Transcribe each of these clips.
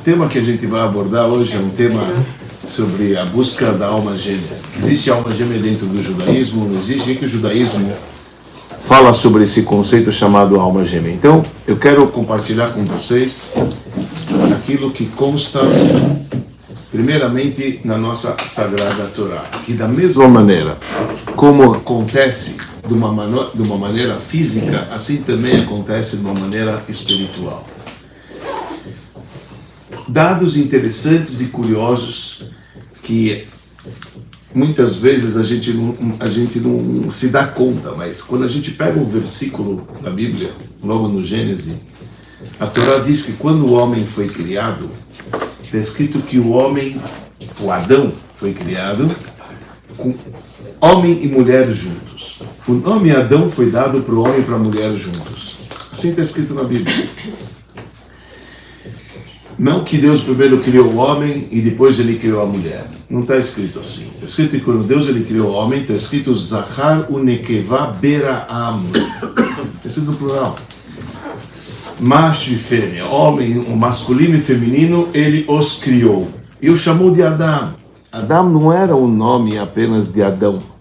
tema que a gente vai abordar hoje é um tema sobre a busca da alma gêmea. Existe alma gêmea dentro do judaísmo? Não existe? O que o judaísmo fala sobre esse conceito chamado alma gêmea? Então, eu quero compartilhar com vocês aquilo que consta, primeiramente, na nossa Sagrada Torá. Que da mesma maneira como acontece de uma maneira física, assim também acontece de uma maneira espiritual. Dados interessantes e curiosos que muitas vezes a gente não se dá conta, mas quando a gente pega um versículo da Bíblia, logo no Gênesis, a Torá diz que quando o homem foi criado, está escrito que o Adão foi criado com homem e mulher juntos. O nome Adão foi dado para o homem e para a mulher juntos. Assim está escrito na Bíblia. Não que Deus primeiro criou o homem e depois ele criou a mulher. Não está escrito assim. Está escrito que quando Deus ele criou o homem, está escrito Zachar u'nekeva bera'am. Está escrito no plural. Macho e fêmea, homem, o masculino e feminino, ele os criou. E o chamou de Adão. Adão não era o nome apenas de Adão.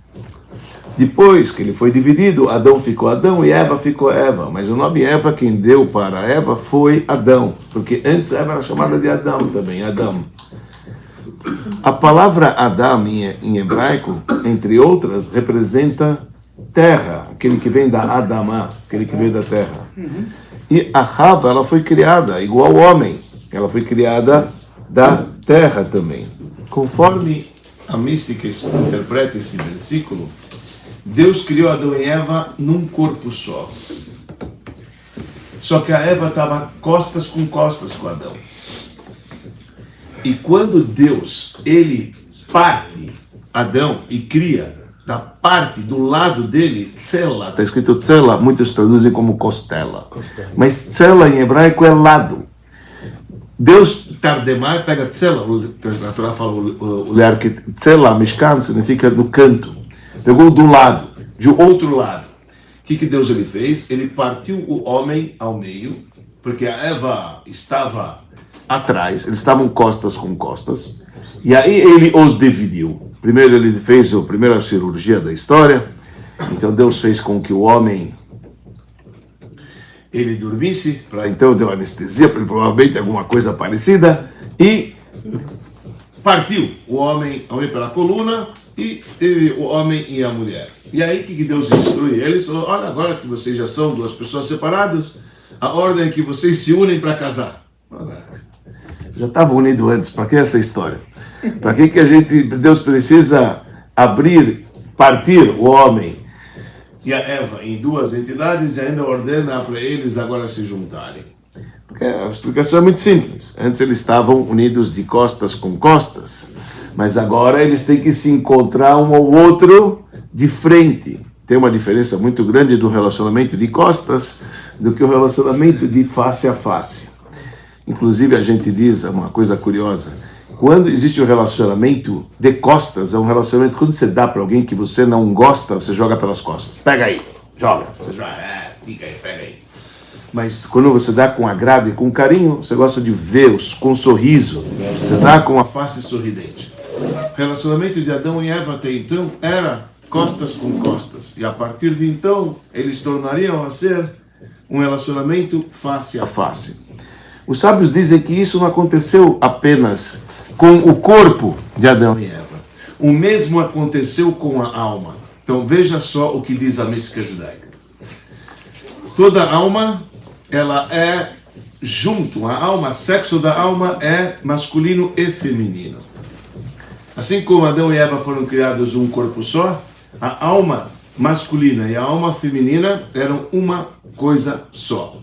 Depois que ele foi dividido, Adão ficou Adão e Eva ficou Eva. Mas o nome Eva, quem deu para Eva foi Adão. Porque antes Eva era chamada de Adão também, Adão. A palavra Adão em hebraico, entre outras, representa terra. Aquele que vem da Adamá, aquele que veio da terra. E a Hava, ela foi criada igual ao homem. Ela foi criada da terra também. Conforme a mística interpreta esse versículo, Deus criou Adão e Eva num corpo só. Só que a Eva estava costas com Adão. E quando Deus, ele parte Adão e cria da parte do lado dele, tzela, está escrito tzela, muitos traduzem como costela. Mas tzela em hebraico é lado. Deus, Tardemar, pega tzela, a Torá fala o ler que tzela, mishkan, significa no canto. Pegou do lado, de outro lado. O que Deus ele fez? Ele partiu o homem ao meio, porque a Eva estava atrás, eles estavam costas com costas, e aí ele os dividiu. Primeiro ele fez a primeira cirurgia da história, então Deus fez com que o homem ele dormisse, então deu anestesia, provavelmente alguma coisa parecida, e partiu o homem pela coluna, e teve o homem e a mulher. E aí que Deus instrui eles, falou, olha, agora que vocês já são duas pessoas separadas, a ordem é que vocês se unem para casar. Já estavam unidos antes, para que essa história? Para que Deus precisa partir o homem e a Eva em duas entidades e ainda ordena para eles agora se juntarem? Porque a explicação é muito simples. Antes eles estavam unidos de costas com costas, mas agora eles têm que se encontrar um ao outro de frente. Tem uma diferença muito grande do relacionamento de costas do que o relacionamento de face a face. Inclusive a gente diz uma coisa curiosa, quando existe um relacionamento de costas, é um relacionamento, quando você dá para alguém que você não gosta, você joga pelas costas. Pega aí, joga. Você joga, fica aí, pega aí. Mas quando você dá com agrado e com carinho, você gosta de vê-los com um sorriso. Você dá com uma face sorridente. O relacionamento de Adão e Eva até então era costas com costas. E a partir de então, eles tornariam a ser um relacionamento face a face. Os sábios dizem que isso não aconteceu apenas com o corpo de Adão e Eva. O mesmo aconteceu com a alma. Então veja só o que diz a mística judaica. Toda alma, ela é junto. A alma, sexo da alma é masculino e feminino. Assim como Adão e Eva foram criados um corpo só, a alma masculina e a alma feminina eram uma coisa só.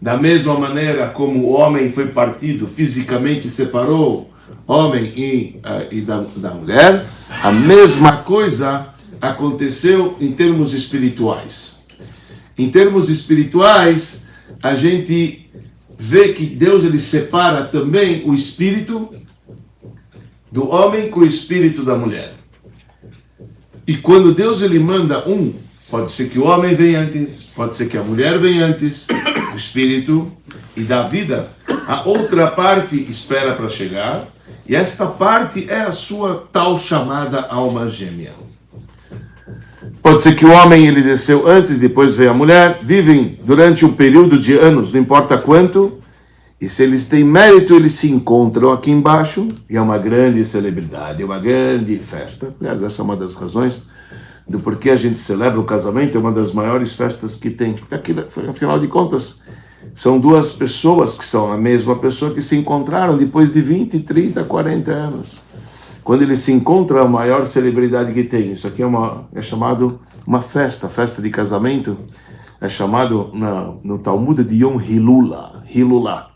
Da mesma maneira como o homem foi partido, fisicamente separou homem e da mulher, a mesma coisa aconteceu em termos espirituais. Em termos espirituais, a gente vê que Deus ele separa também o espírito do homem com o espírito da mulher. E quando Deus ele manda pode ser que o homem venha antes, pode ser que a mulher venha antes, o espírito, e dá vida A outra parte espera para chegar, e esta parte é a sua tal chamada alma gêmea. Pode ser que o homem ele desceu antes, depois veio a mulher, vivem durante um período de anos, não importa quanto, e se eles têm mérito, eles se encontram aqui embaixo, e é uma grande celebridade, é uma grande festa. Aliás, essa é uma das razões do porquê a gente celebra o casamento, é uma das maiores festas que tem. Porque aquilo, afinal de contas, são duas pessoas que são a mesma pessoa que se encontraram depois de 20, 30, 40 anos. Quando eles se encontram, a maior celebridade que tem. Isso aqui é chamado uma festa de casamento, é chamado no Talmud de Yom Hilula.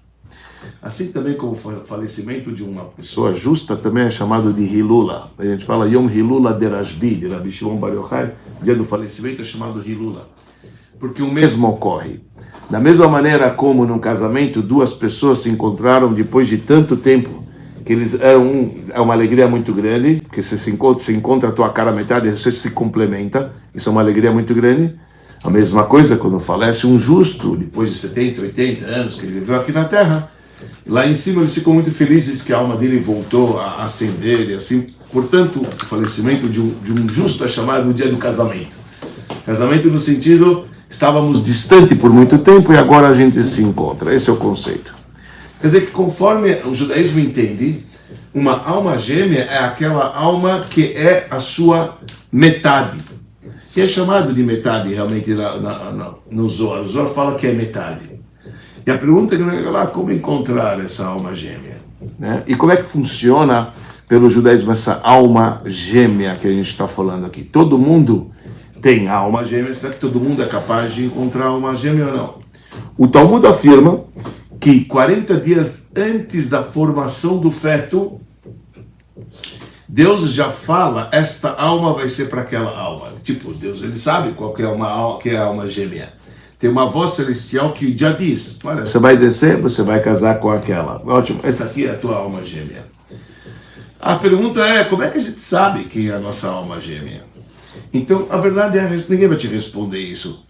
Assim também como o falecimento de uma pessoa justa, também é chamado de Hilula. A gente fala Yom Hilula de Rashbi, de Rabbi Shimon Bar Yochai, o dia do falecimento é chamado Hilula. Porque o mesmo ocorre. Da mesma maneira como num casamento, duas pessoas se encontraram depois de tanto tempo, que eles é uma alegria muito grande, porque você se encontra a tua cara à metade, você se complementa, isso é uma alegria muito grande. A mesma coisa quando falece um justo, depois de 70, 80 anos que ele viveu aqui na Terra, lá em cima eles ficam muito felizes que a alma dele voltou a ascender e assim. Portanto, o falecimento de um justo é chamado o dia do casamento. Casamento no sentido, estávamos distantes por muito tempo e agora a gente se encontra. Esse é o conceito. Quer dizer que conforme o judaísmo entende, uma alma gêmea é aquela alma que é a sua metade. E é chamado de metade realmente no Zohar. O Zohar fala que é metade. E a pergunta que é lá, como encontrar essa alma gêmea? Né? E como é que funciona pelo judaísmo essa alma gêmea que a gente está falando aqui? Todo mundo tem a alma gêmea, será que todo mundo é capaz de encontrar a alma gêmea ou não? O Talmud afirma que 40 dias antes da formação do feto, Deus já fala, esta alma vai ser para aquela alma. Tipo, Deus, ele sabe qual que é a alma gêmea. Tem uma voz celestial que já diz, olha, você vai descer, você vai casar com aquela. Ótimo, essa aqui é a tua alma gêmea. A pergunta é, como é que a gente sabe quem é a nossa alma gêmea? Então, a verdade é, ninguém vai te responder isso.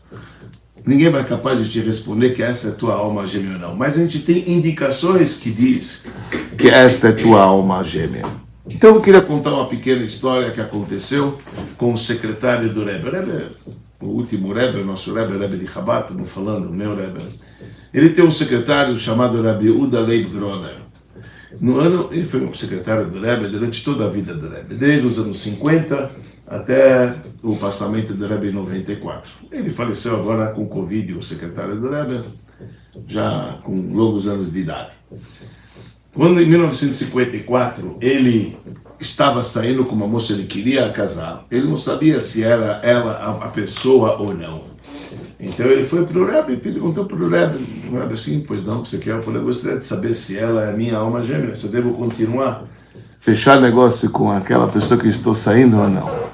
Ninguém vai capaz de te responder que essa é a tua alma gêmea ou não. Mas a gente tem indicações que diz que esta é a tua alma gêmea. Então eu queria contar uma pequena história que aconteceu com o secretário do Rebbe. O último Rebbe, o nosso Rebbe, Rebbe de Chabad, estamos falando, o meu Rebbe. Ele tem um secretário chamado Rabbi Uda Leib Groner. Ele foi um secretário do Rebbe durante toda a vida do Rebbe, desde os anos 50 até o passamento do Rebbe em 94. Ele faleceu agora com Covid, o secretário do Rebbe, já com longos anos de idade. Quando em 1954 ele estava saindo com uma moça, ele queria casar, ele não sabia se era ela a pessoa ou não. Então ele foi para o Rebbe e perguntou para o Rebbe, assim, pois não, o que você quer? Eu falei, eu gostaria de saber se ela é a minha alma gêmea, se eu devo continuar, fechar negócio com aquela pessoa que estou saindo ou não.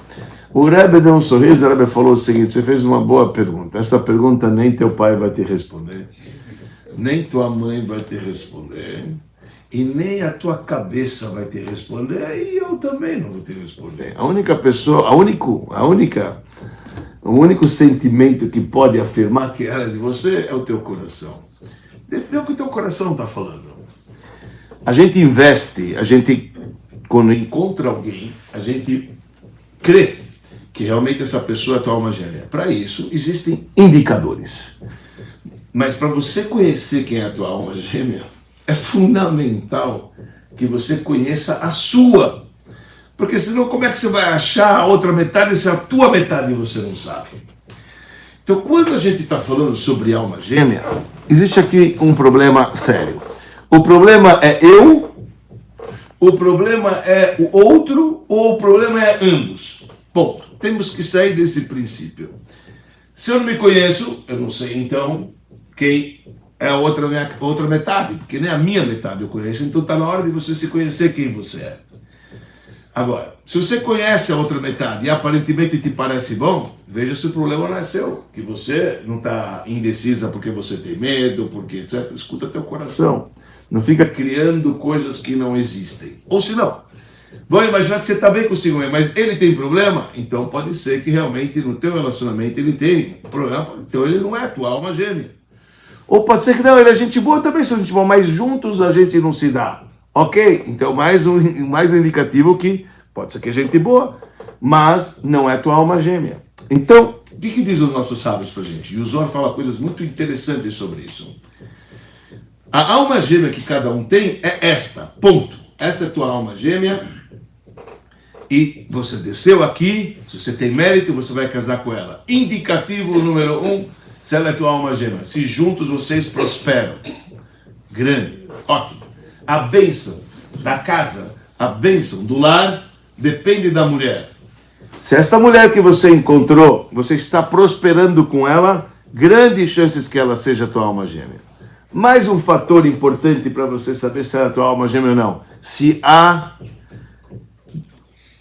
O Rebbe deu um sorriso, o Rebbe falou o seguinte, você fez uma boa pergunta, essa pergunta nem teu pai vai te responder, nem tua mãe vai te responder, e nem a tua cabeça vai te responder, e eu também não vou te responder. A única pessoa, o único sentimento que pode afirmar que ela é de você é o teu coração. Define o que o teu coração está falando. A gente investe, quando encontra alguém, a gente crê que realmente essa pessoa é a tua alma gêmea. Para isso, existem indicadores. Mas para você conhecer quem é a tua alma gêmea, é fundamental que você conheça a sua. Porque senão como é que você vai achar a outra metade se a tua metade você não sabe? Então quando a gente está falando sobre alma gêmea, existe aqui um problema sério. O problema é eu, o problema é o outro, ou o problema é ambos. Ponto. Temos que sair desse princípio. Se eu não me conheço, eu não sei então quem é a outra metade, porque nem a minha metade eu conheço, então está na hora de você se conhecer quem você é. Agora, se você conhece a outra metade e aparentemente te parece bom, veja se o problema não é seu, que você não está indecisa porque você tem medo, porque etc. Escuta teu coração. Não fica criando coisas que não existem. Ou se não, vamos imaginar que você está bem consigo mesmo, mas ele tem problema, então pode ser que realmente no teu relacionamento ele tem problema, então ele não é a tua alma gêmea. Ou pode ser que não, ele é gente boa, também sou gente boa, mas juntos a gente não se dá. Ok? Então mais um indicativo que pode ser que é gente boa, mas não é tua alma gêmea. Então, o que diz os nossos sábios pra gente? E o Zohar fala coisas muito interessantes sobre isso. A alma gêmea que cada um tem é esta, ponto. Essa é tua alma gêmea e você desceu aqui, se você tem mérito, você vai casar com ela. Indicativo número 1, se ela é tua alma gêmea. Se juntos vocês prosperam. Grande, ótimo. A bênção da casa, a bênção do lar, depende da mulher. Se esta mulher que você encontrou, você está prosperando com ela, grandes chances que ela seja tua alma gêmea. Mais um fator importante para você saber se ela é tua alma gêmea ou não. Se há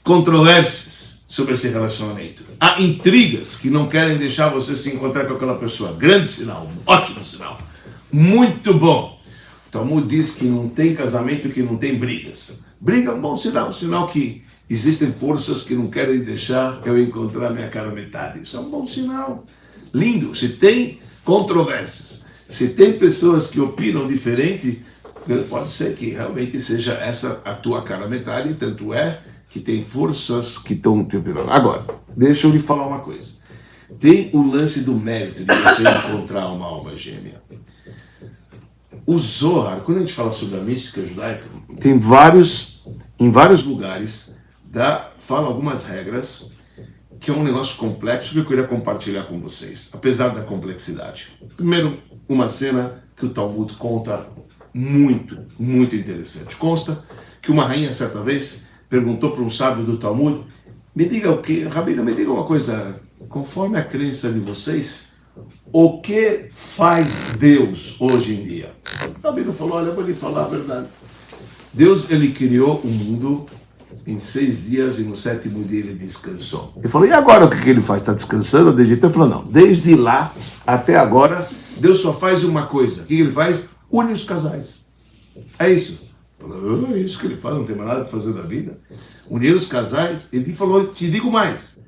controvérsias sobre esse relacionamento, há intrigas que não querem deixar você se encontrar com aquela pessoa. Grande sinal, ótimo sinal, muito bom. O Talmud diz que não tem casamento que não tem brigas. Briga é um bom sinal, um sinal que existem forças que não querem deixar eu encontrar minha cara metade. Isso é um bom sinal. Lindo. Se tem controvérsias, se tem pessoas que opinam diferente, pode ser que realmente seja essa a tua cara metade, tanto é que tem forças que estão te opinando. Agora, deixa eu lhe falar uma coisa. Tem o lance do mérito de você encontrar uma alma gêmea. O Zohar, quando a gente fala sobre a mística judaica, tem em vários lugares, fala algumas regras, que é um negócio complexo que eu queria compartilhar com vocês, apesar da complexidade. Primeiro, uma cena que o Talmud conta muito, muito interessante. Consta que uma rainha, certa vez, perguntou para um sábio do Talmud, me diga o que, Rabino, me diga uma coisa, conforme a crença de vocês, o que faz Deus hoje em dia? O Rabino falou, olha, eu vou lhe falar a verdade. Deus, ele criou o mundo em 6 dias e no 7º dia ele descansou. Ele falou, e agora o que ele faz? Está descansando desde então? Ele falou, não, desde lá até agora, Deus só faz uma coisa. O que ele faz? Une os casais. É isso. Falou, é isso que ele faz, não tem mais nada para fazer da vida. Unir os casais, ele falou, te digo mais.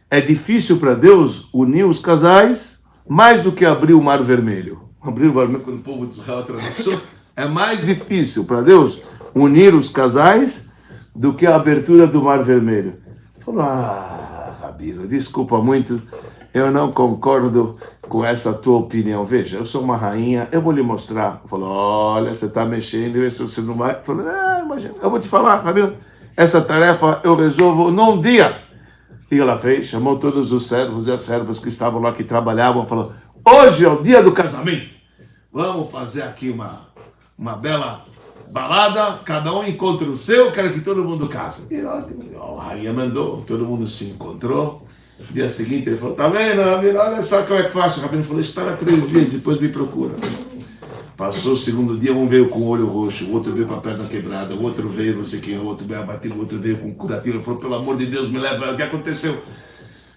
É difícil para Deus unir os casais mais do que abrir o Mar Vermelho. Abrir o Mar Vermelho, quando o povo de Israel atravessou, é mais difícil para Deus unir os casais do que a abertura do Mar Vermelho. Falou, Rabino, desculpa muito, eu não concordo com essa tua opinião. Veja, eu sou uma rainha, eu vou lhe mostrar. Falou, olha, você está mexendo, você não vai. Falou, imagina, eu vou te falar, Rabino, essa tarefa eu resolvo num dia. O que ela fez? Chamou todos os servos e as servas que estavam lá, que trabalhavam, falou, hoje é o dia do casamento. Vamos fazer aqui uma bela balada, cada um encontra o seu, quero que todo mundo case. E a rainha mandou, todo mundo se encontrou. No dia seguinte ele falou, tá vendo, Rabino, olha só como é que faço. O Rabino falou, espera 3 dias, depois me procura. Passou o 2º dia, um veio com o olho roxo, o outro veio com a perna quebrada, o outro veio não sei quem, o outro veio abatido, o outro veio com curativo. Ele falou, pelo amor de Deus, me leva, o que aconteceu?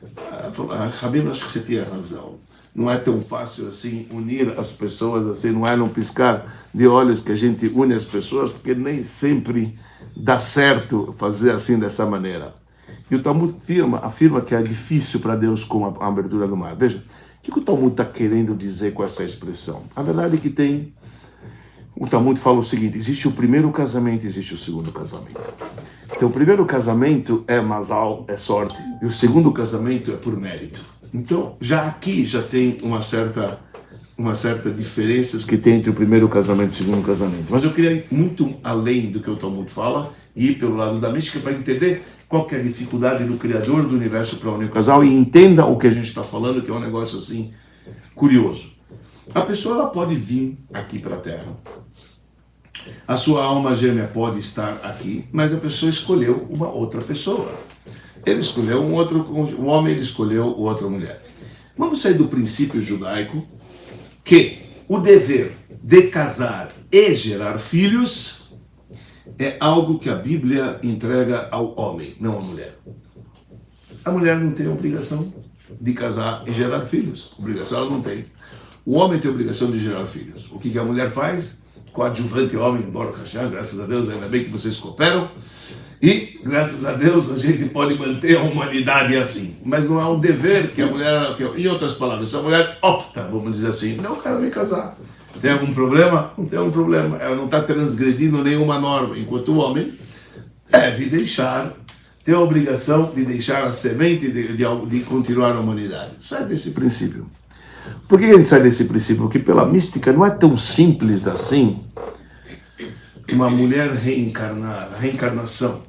Ele falou, Rabino, acho que você tinha razão. Não é tão fácil assim unir as pessoas, assim, não é num piscar de olhos que a gente une as pessoas, porque nem sempre dá certo fazer assim dessa maneira. E o Talmud afirma que é difícil para Deus com a abertura do mar. Veja, o que o Talmud está querendo dizer com essa expressão? A verdade é que o Talmud fala o seguinte, existe o primeiro casamento e existe o segundo casamento. Então o primeiro casamento é mazal, é sorte, e o segundo casamento é por mérito. Então já aqui já tem uma certa diferenças que tem entre o primeiro casamento e o segundo casamento. Mas eu queria ir muito além do que o Talmud fala e ir pelo lado da mística para entender qual que é a dificuldade do Criador do universo para unir o casal e entenda o que a gente está falando, que é um negócio assim curioso. A pessoa ela pode vir aqui para a Terra. A sua alma gêmea pode estar aqui, mas a pessoa escolheu uma outra pessoa. Ele escolheu um homem, ele escolheu outra mulher. Vamos sair do princípio judaico que o dever de casar e gerar filhos é algo que a Bíblia entrega ao homem, não à mulher. A mulher não tem a obrigação de casar e gerar filhos. Obrigação ela não tem. O homem tem a obrigação de gerar filhos. O que a mulher faz? Coadjuvante homem, Baruch Hashem, graças a Deus, ainda bem que vocês cooperam. E, graças a Deus, a gente pode manter a humanidade assim. Mas não é um dever que a mulher... Em outras palavras, se a mulher opta, vamos dizer assim, não, eu quero me casar. Tem algum problema? Não tem algum problema. Ela não está transgredindo nenhuma norma. Enquanto o homem deve deixar, tem a obrigação de deixar a semente de continuar a humanidade. Sai desse princípio. Por que a gente sai desse princípio? Porque pela mística não é tão simples assim uma mulher reencarnar, a reencarnação.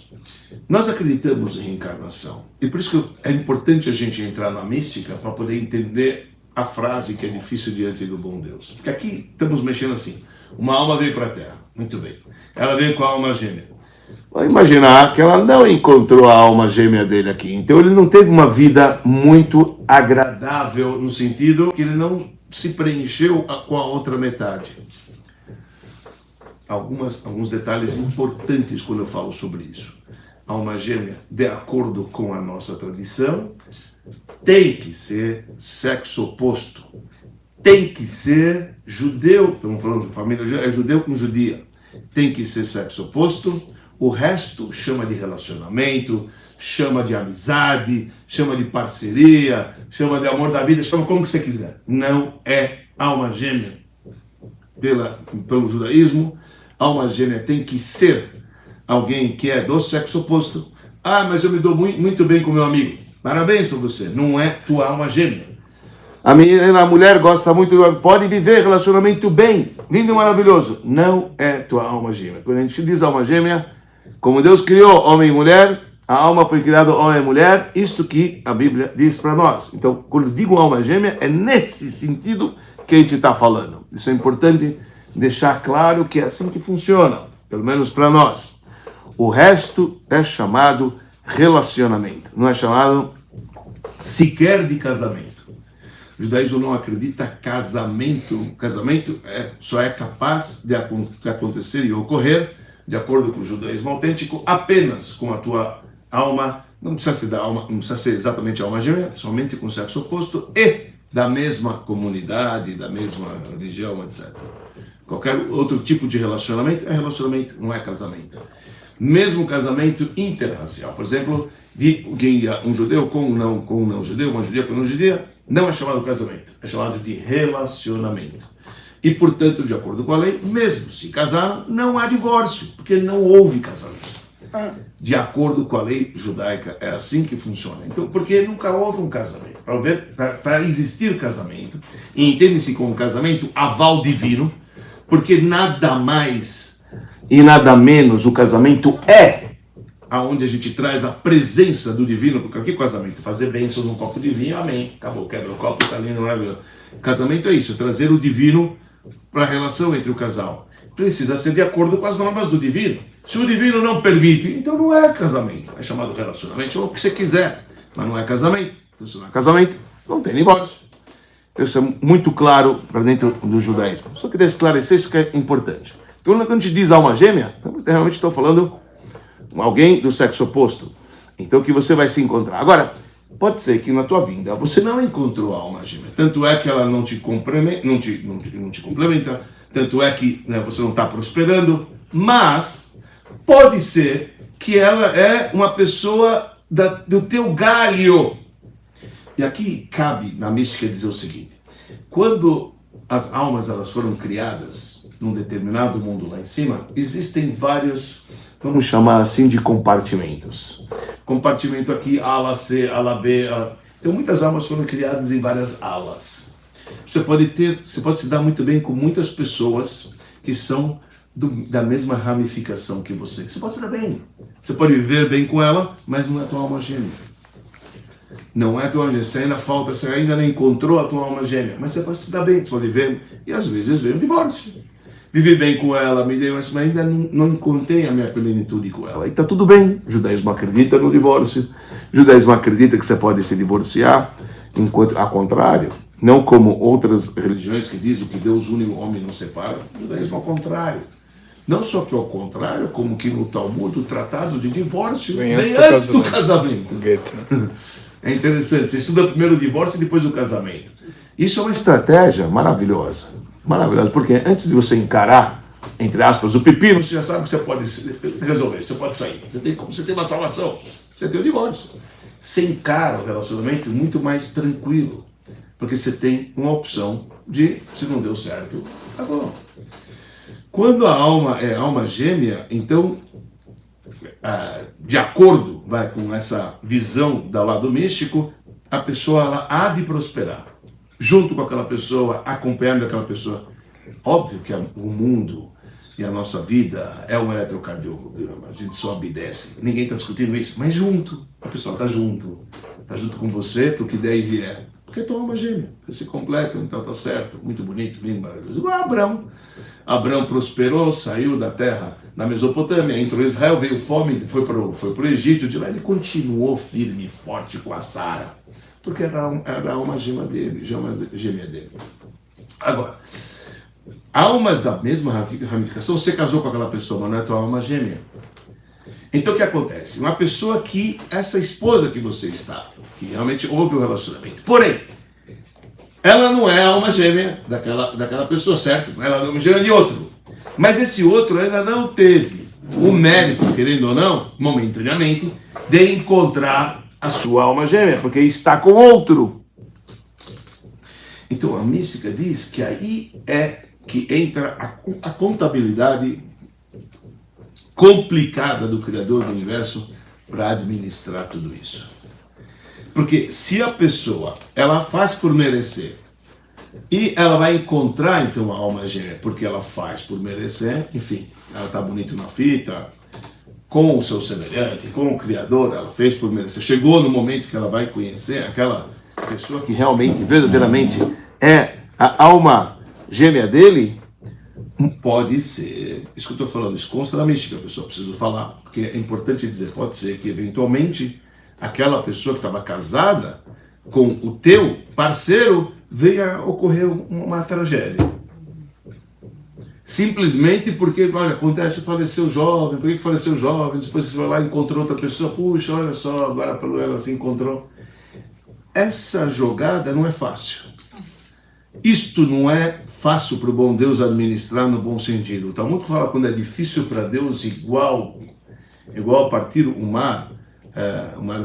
Nós acreditamos em reencarnação. E por isso que é importante a gente entrar na mística para poder entender a frase que é difícil diante do bom Deus. Porque aqui estamos mexendo assim. Uma alma veio para a Terra. Muito bem. Ela veio com a alma gêmea. Vamos imaginar que ela não encontrou a alma gêmea dele aqui. Então ele não teve uma vida muito agradável no sentido que ele não se preencheu com a outra metade. Alguns detalhes importantes quando eu falo sobre isso. Alma gêmea, de acordo com a nossa tradição, tem que ser sexo oposto. Tem que ser judeu, estamos falando de família judeu, é judeu com judia. Tem que ser sexo oposto. O resto chama de relacionamento, chama de amizade, chama de parceria, chama de amor da vida, chama como que você quiser. Não é alma gêmea pelo judaísmo. Alma gêmea tem que ser alguém que é do sexo oposto. Ah, mas eu me dou muito bem com meu amigo. Parabéns para você. Não é tua alma gêmea. A mulher gosta muito, pode viver relacionamento bem, lindo e maravilhoso. Não é tua alma gêmea. Quando a gente diz alma gêmea, como Deus criou homem e mulher, a alma foi criada homem e mulher, isto que a Bíblia diz para nós. Então, quando eu digo alma gêmea, é nesse sentido que a gente está falando. Isso é importante deixar claro que é assim que funciona, pelo menos para nós. O resto é chamado relacionamento, não é chamado sequer de casamento. O judaísmo não acredita casamento. Casamento só é capaz de acontecer e ocorrer, de acordo com o judaísmo autêntico, apenas com a tua alma, não precisa ser da alma, não precisa ser exatamente a alma gêmea, somente com o sexo oposto e da mesma comunidade, da mesma religião, etc. Qualquer outro tipo de relacionamento é relacionamento, não é casamento. Mesmo casamento interracial, por exemplo, de um judeu com um não judeu, uma judia com não judia, não é chamado casamento, é chamado de relacionamento. E, portanto, de acordo com a lei, mesmo se casaram, não há divórcio, porque não houve casamento. De acordo com a lei judaica, é assim que funciona. Então, porque nunca houve um casamento. Para existir casamento, e entende-se como casamento, aval divino, porque nada mais e nada menos o casamento é aonde a gente traz a presença do divino, porque aqui casamento, fazer bênçãos num copo de vinho, amém, acabou, quebra o copo, tá lindo, maravilhoso. Casamento é isso, trazer o divino para a relação entre o casal. Precisa ser de acordo com as normas do divino. Se o divino não permite, então não é casamento, é chamado relacionamento, ou o que você quiser, mas não é casamento. Então, se não é casamento, não tem divórcio. Então, isso é muito claro para dentro do judaísmo. Só queria esclarecer isso que é importante. Então, quando a gente diz alma gêmea, eu realmente estou falando alguém do sexo oposto. Então, que você vai se encontrar. Agora, pode ser que na tua vinda você não encontrou a alma gêmea. Tanto é que ela não te complementa, tanto é que você não está prosperando, mas pode ser que ela é uma pessoa do teu galho. E aqui cabe na mística dizer o seguinte: quando as almas elas foram criadas num determinado mundo lá em cima, existem vários, vamos chamar assim, de compartimentos. Compartimento aqui, ala C, ala B. Então muitas almas foram criadas em várias alas. Você pode se dar muito bem com muitas pessoas que são da mesma ramificação que você. Você pode se dar bem. Você pode viver bem com ela, mas não é tua alma gêmea. Não é tua alma gêmea. Você ainda não encontrou a tua alma gêmea, mas você pode se dar bem, você pode viver. E às vezes vem um divórcio. Vivi bem com ela, mas ainda não encontrei a minha plenitude com ela. E está tudo bem. O judaísmo acredita no divórcio. O judaísmo acredita que você pode se divorciar, enquanto, ao contrário, não como outras religiões que dizem que Deus une o homem e não separa. O judaísmo ao contrário. Não só que ao contrário, como que no Talmud o tratado de divórcio vem antes do casamento. É interessante, você estuda primeiro o divórcio e depois o casamento. Isso é uma estratégia maravilhosa. Maravilhosa, porque antes de você encarar, entre aspas, o pepino, você já sabe que você pode resolver, você pode sair. Você tem uma salvação, você tem o divórcio. Você encara o relacionamento muito mais tranquilo, porque você tem uma opção de, se não deu certo, Tá bom. Quando a alma é alma gêmea, então, de acordo com essa visão do lado místico, a pessoa ela há de prosperar. Junto com aquela pessoa, acompanhando aquela pessoa. Óbvio que o mundo e a nossa vida é um eletrocardiograma, a gente sobe e desce. Ninguém está discutindo isso, mas junto, a pessoa está junto com você, para o que der e vier. Porque é tua alma gêmea, você se completa, então tá certo, muito bonito, lindo, maravilhoso. Igual Abraão. Abraão prosperou, saiu da terra na Mesopotâmia, entrou em Israel, veio fome, foi para o Egito, de lá ele continuou firme e forte com a Sara, porque era a alma gêmea dele. Agora, almas da mesma ramificação, você casou com aquela pessoa, mas não é tua alma gêmea. Então o que acontece? Uma pessoa que, essa esposa que você está, que realmente houve um relacionamento, porém, ela não é a alma gêmea daquela pessoa, certo? Ela é a alma gêmea de outro. Mas esse outro ainda não teve o mérito, querendo ou não, momentaneamente, de encontrar a sua alma gêmea, porque está com outro. Então a mística diz que aí é que entra a contabilidade complicada do Criador do Universo para administrar tudo isso. Porque se a pessoa, ela faz por merecer, e ela vai encontrar então a alma gêmea, porque ela faz por merecer, enfim, ela está bonita na fita, com o seu semelhante, com o Criador, ela fez por merecer. Chegou no momento que ela vai conhecer aquela pessoa que realmente, verdadeiramente é a alma gêmea dele, pode ser, isso que eu estou falando, isso consta da mística, pessoal, preciso falar, porque é importante dizer, pode ser que eventualmente aquela pessoa que estava casada com o teu parceiro venha ocorrer uma tragédia. Simplesmente porque, olha, acontece, faleceu jovem, por que faleceu jovem? Depois você vai lá e encontrou outra pessoa, puxa, olha só, agora ela se encontrou. Essa jogada não é fácil. Isto não é fácil para o bom Deus administrar no bom sentido. O Talmud fala quando é difícil para Deus igual partir o mar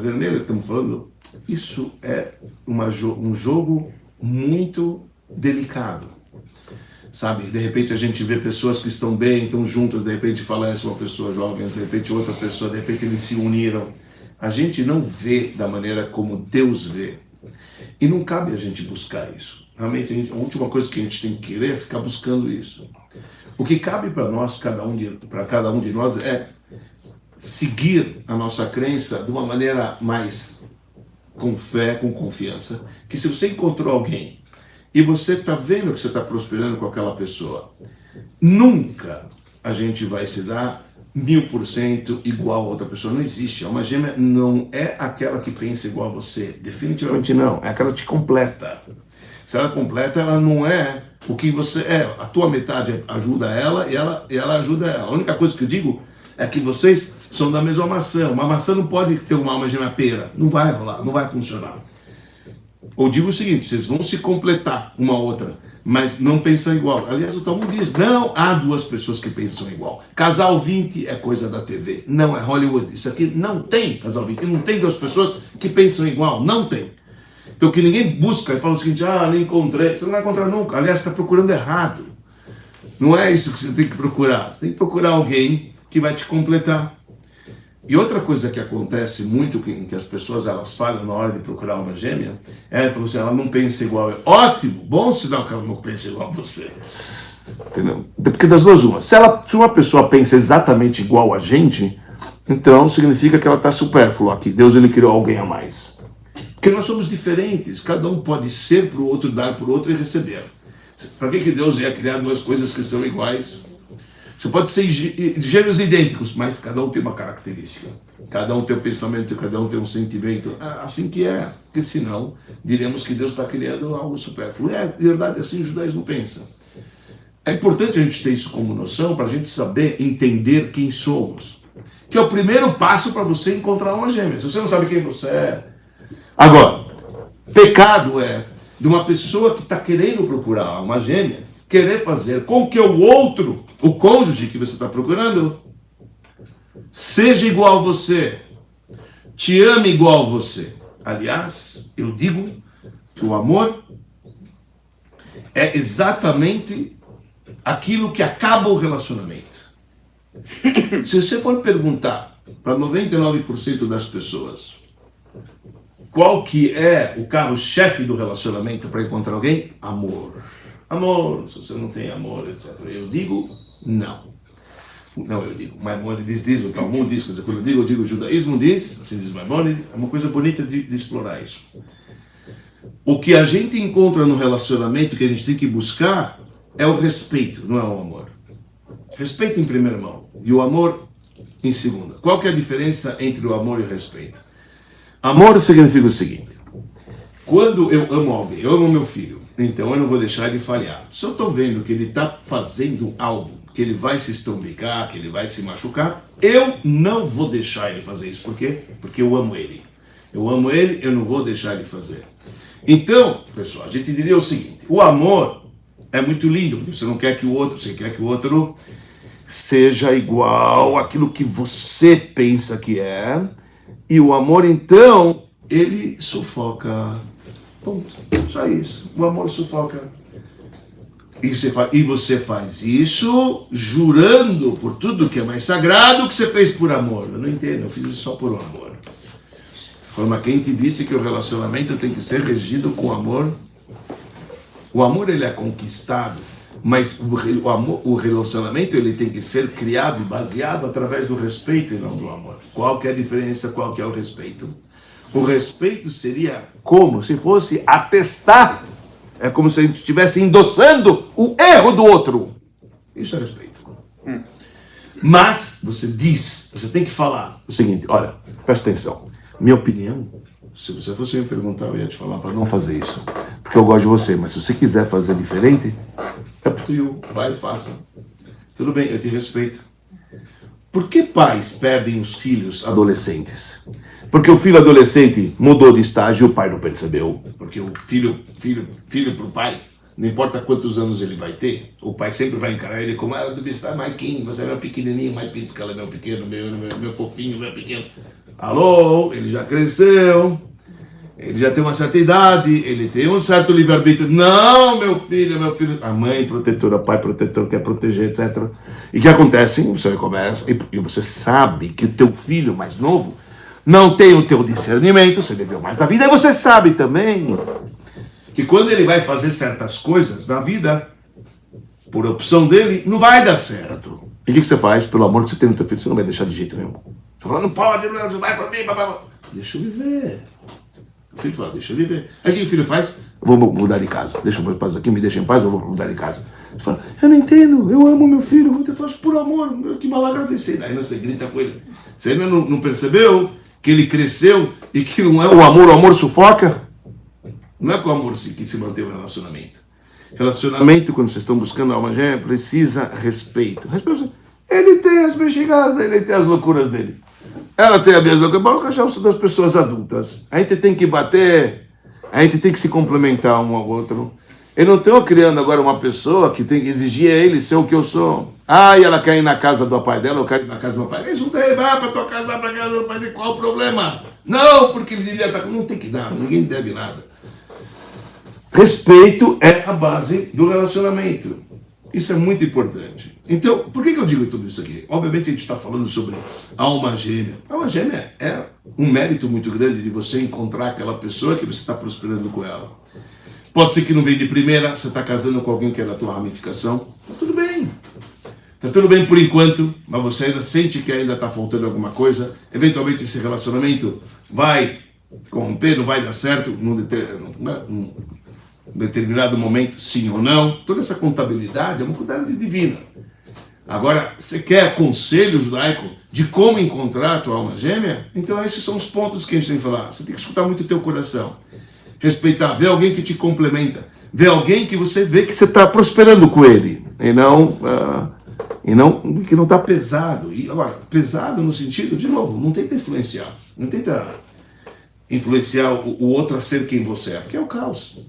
vermelho que estamos falando, isso é um jogo muito delicado. Sabe, de repente a gente vê pessoas que estão bem, estão juntas, de repente falece uma pessoa jovem, de repente outra pessoa, de repente eles se uniram. A gente não vê da maneira como Deus vê. E não cabe a gente buscar isso. Realmente, a última coisa que a gente tem que querer é ficar buscando isso. O que cabe para nós, para cada um de nós, é seguir a nossa crença de uma maneira mais com fé, com confiança. Que se você encontrou alguém e você está vendo que você está prosperando com aquela pessoa, nunca a gente vai se dar 1000% igual a outra pessoa. Não existe. A alma gêmea não é aquela que pensa igual a você. Definitivamente não. É aquela que te completa. Se ela completa, ela não é o que você é. A tua metade ajuda ela e ela ajuda ela. A única coisa que eu digo é que vocês são da mesma maçã. Uma maçã não pode ter uma alma gêmea pera. Não vai rolar, não vai funcionar. Ou digo o seguinte, vocês vão se completar uma outra, mas não pensam igual. Aliás, o Talmud diz, não há duas pessoas que pensam igual. Casal 20 é coisa da TV. Não, é Hollywood. Isso aqui não tem casal 20. Não tem duas pessoas que pensam igual. Não tem. Então, que ninguém busca e fala o seguinte, não encontrei. Você não vai encontrar nunca. Aliás, você está procurando errado. Não é isso que você tem que procurar. Você tem que procurar alguém que vai te completar. E outra coisa que acontece muito, que as pessoas elas falham na hora de procurar uma gêmea, ela não pensa igual. Ótimo, bom sinal que ela não pensa igual a você. Entendeu? Porque das duas uma. Se uma pessoa pensa exatamente igual a gente, então significa que ela está supérflua aqui. Deus ele criou alguém a mais. Porque nós somos diferentes, cada um pode ser para o outro, dar para o outro e receber. Para que Deus ia criar duas coisas que são iguais? Você pode ser gêmeos idênticos, mas cada um tem uma característica. Cada um tem um pensamento, cada um tem um sentimento. Assim que é, porque senão diremos que Deus está criando algo supérfluo. É verdade, assim os judeus não pensam. É importante a gente ter isso como noção para a gente saber entender quem somos. Que é o primeiro passo para você encontrar uma gêmea. Se você não sabe quem você é. Agora, pecado é de uma pessoa que está querendo procurar uma gêmea, querer fazer com que o outro, o cônjuge que você está procurando, seja igual a você, te ame igual a você. Aliás, eu digo que o amor é exatamente aquilo que acaba o relacionamento. Se você for perguntar para 99% das pessoas qual que é o carro-chefe do relacionamento para encontrar alguém? Amor. Amor, se você não tem amor, etc. Eu digo, não. Não, eu digo, Maimônides diz, o Talmud diz, quer dizer, quando eu digo o judaísmo diz, assim diz Maimônides, é uma coisa bonita de explorar isso. O que a gente encontra no relacionamento que a gente tem que buscar é o respeito, não é o amor. Respeito em primeira mão e o amor em segunda. Qual que é a diferença entre o amor e o respeito? Amor significa o seguinte: quando eu amo alguém, eu amo meu filho, então eu não vou deixar ele falhar. Se eu estou vendo que ele está fazendo algo, que ele vai se estombicar, que ele vai se machucar, eu não vou deixar ele fazer isso. Por quê? Porque eu amo ele. Eu amo ele, eu não vou deixar ele fazer. Então, pessoal, a gente diria o seguinte: o amor é muito lindo, você não quer que o outro, você quer que o outro seja igual àquilo que você pensa que é. E o amor, então, ele sufoca. Ponto. Só isso. O amor sufoca. E você faz isso jurando por tudo que é mais sagrado que você fez por amor. Eu não entendo, eu fiz isso só por amor. Forma quem te disse que o relacionamento tem que ser regido com amor. O amor, ele é conquistado, mas o relacionamento, ele tem que ser criado e baseado através do respeito e não do amor. Qual que é a diferença? Qual que é o respeito? O respeito seria como se fosse atestar. É como se a gente estivesse endossando o erro do outro. Isso é respeito. Mas você diz, você tem que falar o seguinte: olha, presta atenção. Minha opinião, se você fosse me perguntar, eu ia te falar para não fazer isso. Porque eu gosto de você, mas se você quiser fazer diferente, é up to you, vai e faça. Tudo bem, eu te respeito. Por que pais perdem os filhos adolescentes? Porque o filho adolescente mudou de estágio e o pai não percebeu. Porque o filho para o pai, não importa quantos anos ele vai ter, o pai sempre vai encarar ele como: ah, tu está mais quem? Você é meu pequenininho, mais piscala, meu pequeno, meu fofinho, meu pequeno. Alô, ele já cresceu, ele já tem uma certa idade, ele tem um certo livre-arbítrio. Não, meu filho, a mãe protetora, o pai protetor, quer proteger, etc. E o que acontece? Você começa, e você sabe que o teu filho mais novo não tem o teu discernimento, você viveu mais da vida, e você sabe também que quando ele vai fazer certas coisas na vida, por opção dele, não vai dar certo. E o que você faz? Pelo amor que você tem no teu filho, você não vai deixar de jeito nenhum. Você fala: não pode, não vai pra mim, papá. Deixa eu viver. O filho fala: deixa eu viver. Aí o que o filho faz? Vou mudar de casa. Deixa eu paz aqui, me deixa em paz, eu vou mudar de casa. Você fala: eu não entendo, eu amo meu filho, eu faço por amor, que mal agradecido. Aí você grita com ele. Você ainda não percebeu que ele cresceu e que não é o amor sufoca? Não é com o amor que se mantém o relacionamento. Relacionamento, quando vocês estão buscando a alma gêmea, precisa respeito. Respeito. Ele tem as mexigadas dele, ele tem as loucuras dele. Ela tem a mesma coisa. Para achar das pessoas adultas. A gente tem que bater, a gente tem que se complementar um ao outro. Eu não estou criando agora uma pessoa que tem que exigir a ele ser o que eu sou. Ah, e ela quer ir na casa do pai dela, eu quero ir na casa do meu pai. Isso não tem, vai para tua casa, vai para casa do pai dele, qual o problema? Não, porque ele devia estar. Não tem que dar, ninguém deve nada. Respeito é a base do relacionamento. Isso é muito importante. Então, por que eu digo tudo isso aqui? Obviamente a gente está falando sobre alma gêmea. Alma gêmea é um mérito muito grande de você encontrar aquela pessoa que você está prosperando com ela. Pode ser que não venha de primeira, você está casando com alguém que é da tua ramificação. Tá tudo bem. Tá tudo bem por enquanto, mas você ainda sente que ainda está faltando alguma coisa. Eventualmente esse relacionamento vai corromper, não vai dar certo num determinado momento, sim ou não. Toda essa contabilidade é uma contabilidade divina. Agora, você quer conselho judaico de como encontrar a tua alma gêmea? Então esses são os pontos que a gente tem que falar. Você tem que escutar muito o teu coração. Respeitar, ver alguém que te complementa. Ver alguém que você vê que você está prosperando com ele. E não que não está pesado. E agora, pesado no sentido, de novo, não tenta influenciar. Não tenta influenciar o outro a ser quem você é, porque é o caos.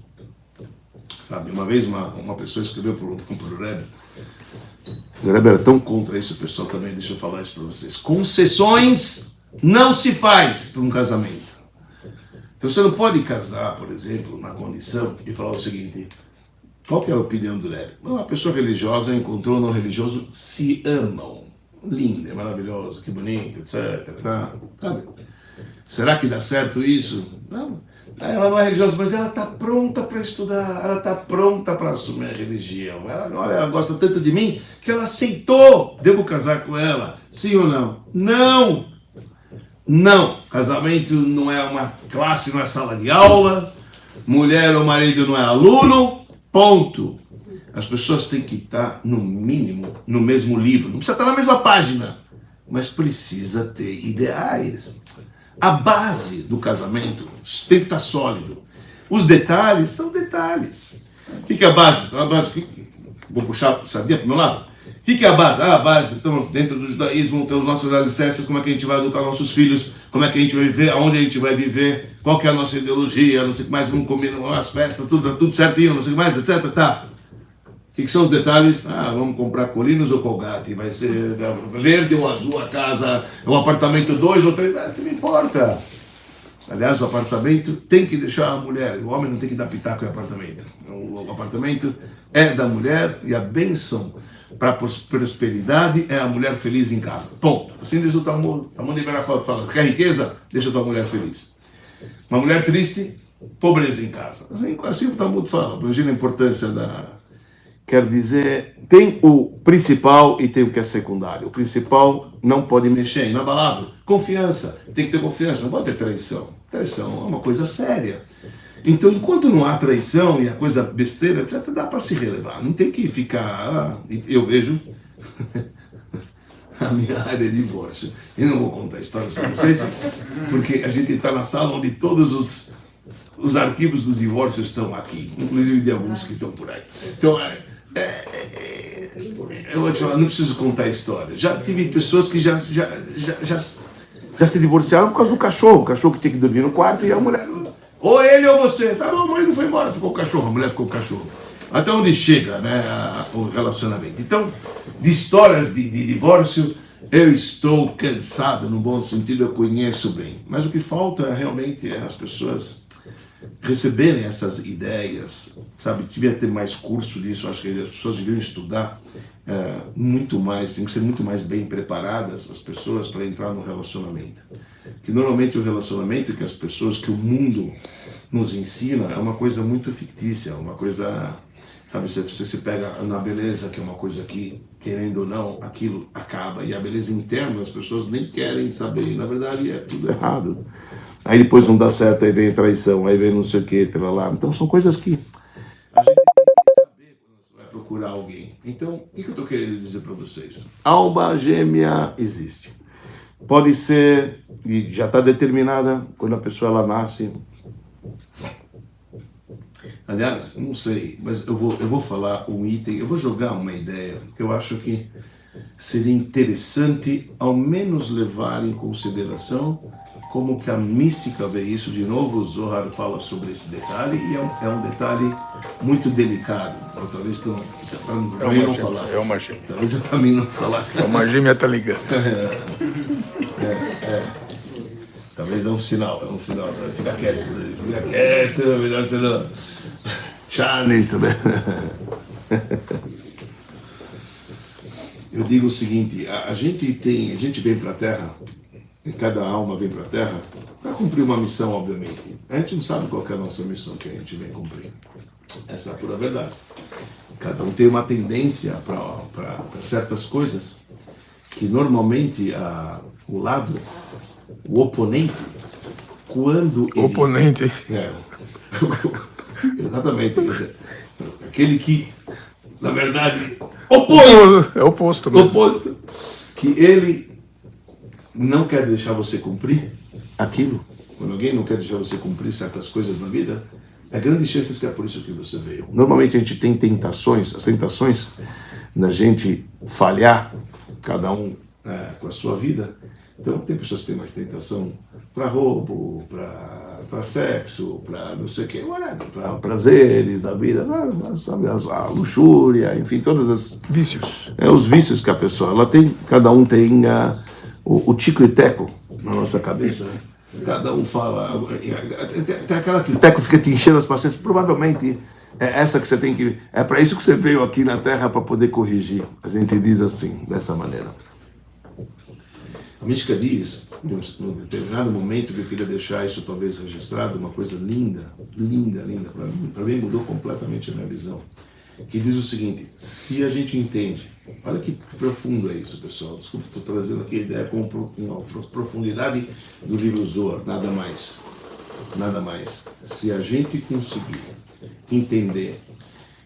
Sabe, uma vez uma pessoa escreveu para o Rebbe. O Rebbe era tão contra isso, o pessoal também, deixa eu falar isso para vocês. Concessões não se faz para um casamento. Então você não pode casar, por exemplo, na condição de falar o seguinte: Qual que era a opinião do Rebbe? Uma pessoa religiosa encontrou um não religioso, se amam. Lindo, é maravilhoso, que bonito, etc. Tá? Sabe? Será que dá certo isso? Não. Ela não é religiosa, mas ela está pronta para estudar, ela está pronta para assumir a religião. Ela gosta tanto de mim que ela aceitou. Devo casar com ela? Sim ou não? Não! Não! Casamento não é uma classe, não é sala de aula. Mulher ou marido não é aluno. Ponto. As pessoas têm que estar, no mínimo, no mesmo livro. Não precisa estar na mesma página, mas precisa ter ideais. A base do casamento tem que estar sólido. Os detalhes são detalhes. O que é a base? A base, vou puxar a sardinha para o meu lado. O que é a base? A base, então, dentro do judaísmo, tem os nossos alicerces, como é que a gente vai educar nossos filhos, como é que a gente vai viver, aonde a gente vai viver, qual que é a nossa ideologia, não sei o que mais, vamos comer as festas, tudo certinho, não sei o que mais, etc. Tá. O que são os detalhes? Vamos comprar Colinos ou Colgate, vai ser verde ou azul a casa, o apartamento 2 ou 3, que me importa. Aliás, o apartamento tem que deixar a mulher, o homem não tem que dar pitaco em apartamento. O apartamento é da mulher e a bênção para a prosperidade é a mulher feliz em casa. Ponto. Assim diz o Talmud. O Talmud de Berachot fala, quer riqueza? Deixa a tua mulher feliz. Uma mulher triste, pobreza em casa. Assim o Talmud fala, imagina a importância da... Quer dizer, tem o principal e tem o que é secundário. O principal não pode mexer, inabalável. Confiança, tem que ter confiança, não pode ter traição. Traição é uma coisa séria. Então, enquanto não há traição e a coisa besteira, etc., dá para se relevar. Não tem que ficar... Eu vejo a minha área de divórcio. Eu não vou contar histórias para vocês, porque a gente está na sala onde todos os arquivos dos divórcios estão aqui, inclusive de alguns que estão por aí. Então, eu vou te falar, não preciso contar a história. Já tive pessoas que já se divorciaram por causa do cachorro. O cachorro que tinha que dormir no quarto e a mulher... Ou ele ou você. Tá bom, o marido foi embora, ficou o cachorro. A mulher ficou o cachorro. Até onde chega, né, o relacionamento. Então, de histórias de divórcio, eu estou cansado, no bom sentido, eu conheço bem. Mas o que falta realmente é as pessoas receberem essas ideias, sabe? Devia ter mais curso disso, acho que as pessoas deviam estudar muito mais, tem que ser muito mais bem preparadas as pessoas para entrar no relacionamento. Que normalmente o relacionamento que as pessoas, que o mundo nos ensina é uma coisa muito fictícia, uma coisa, sabe, você se pega na beleza, que é uma coisa que, querendo ou não, aquilo acaba, e a beleza interna as pessoas nem querem saber, na verdade é tudo errado. Aí depois não dá certo, aí vem a traição, aí vem não sei o que, lá. Então são coisas que a gente tem que saber quando você vai procurar alguém. Então, o que eu estou querendo dizer para vocês? Alma gêmea existe. Pode ser, e já está determinada, quando a pessoa ela nasce. Aliás, não sei, mas eu vou falar um item, eu vou jogar uma ideia que eu acho que seria interessante, ao menos levar em consideração como que a mística vê isso. De novo, o Zohar fala sobre esse detalhe, e é um detalhe muito delicado. Então, talvez para mim não falar. É uma gêmea. Talvez para mim não falar. É uma gêmea, tá ligando. Talvez é um sinal. Fica quieto, melhor você não... Charles também. Eu digo o seguinte, a gente vem para a Terra, e cada alma vem para a Terra para cumprir uma missão, obviamente. A gente não sabe qual que é a nossa missão que a gente vem cumprir. Essa é a pura verdade. Cada um tem uma tendência para certas coisas que normalmente o oponente, quando ele... Oponente. Exatamente. Quer dizer, aquele que, na verdade, é oposto mesmo. Oposto. Que ele não quer deixar você cumprir aquilo. Quando alguém não quer deixar você cumprir certas coisas na vida, é grande chance que é por isso que você veio. Normalmente a gente tem tentações, as tentações da gente falhar, cada um com a sua vida. Então tem pessoas que têm mais tentação para roubo, para sexo, para não sei o que, para prazeres da vida, sabe, a luxúria, enfim, todas as... Vícios. Os vícios que a pessoa, ela tem, cada um tem o tico e teco na nossa cabeça. Cada um fala, tem aquela que o teco fica te enchendo as pacientes, provavelmente É essa que você tem que... É para isso que você veio aqui na Terra, para poder corrigir. A gente diz assim, dessa maneira. A mística diz, num determinado momento, que eu queria deixar isso talvez registrado, uma coisa linda, linda, linda, para mim mudou completamente a minha visão, que diz o seguinte: se a gente entende, olha que profundo é isso, pessoal, desculpa, estou trazendo aqui a ideia com uma profundidade do livro Zohar, nada mais, se a gente conseguir entender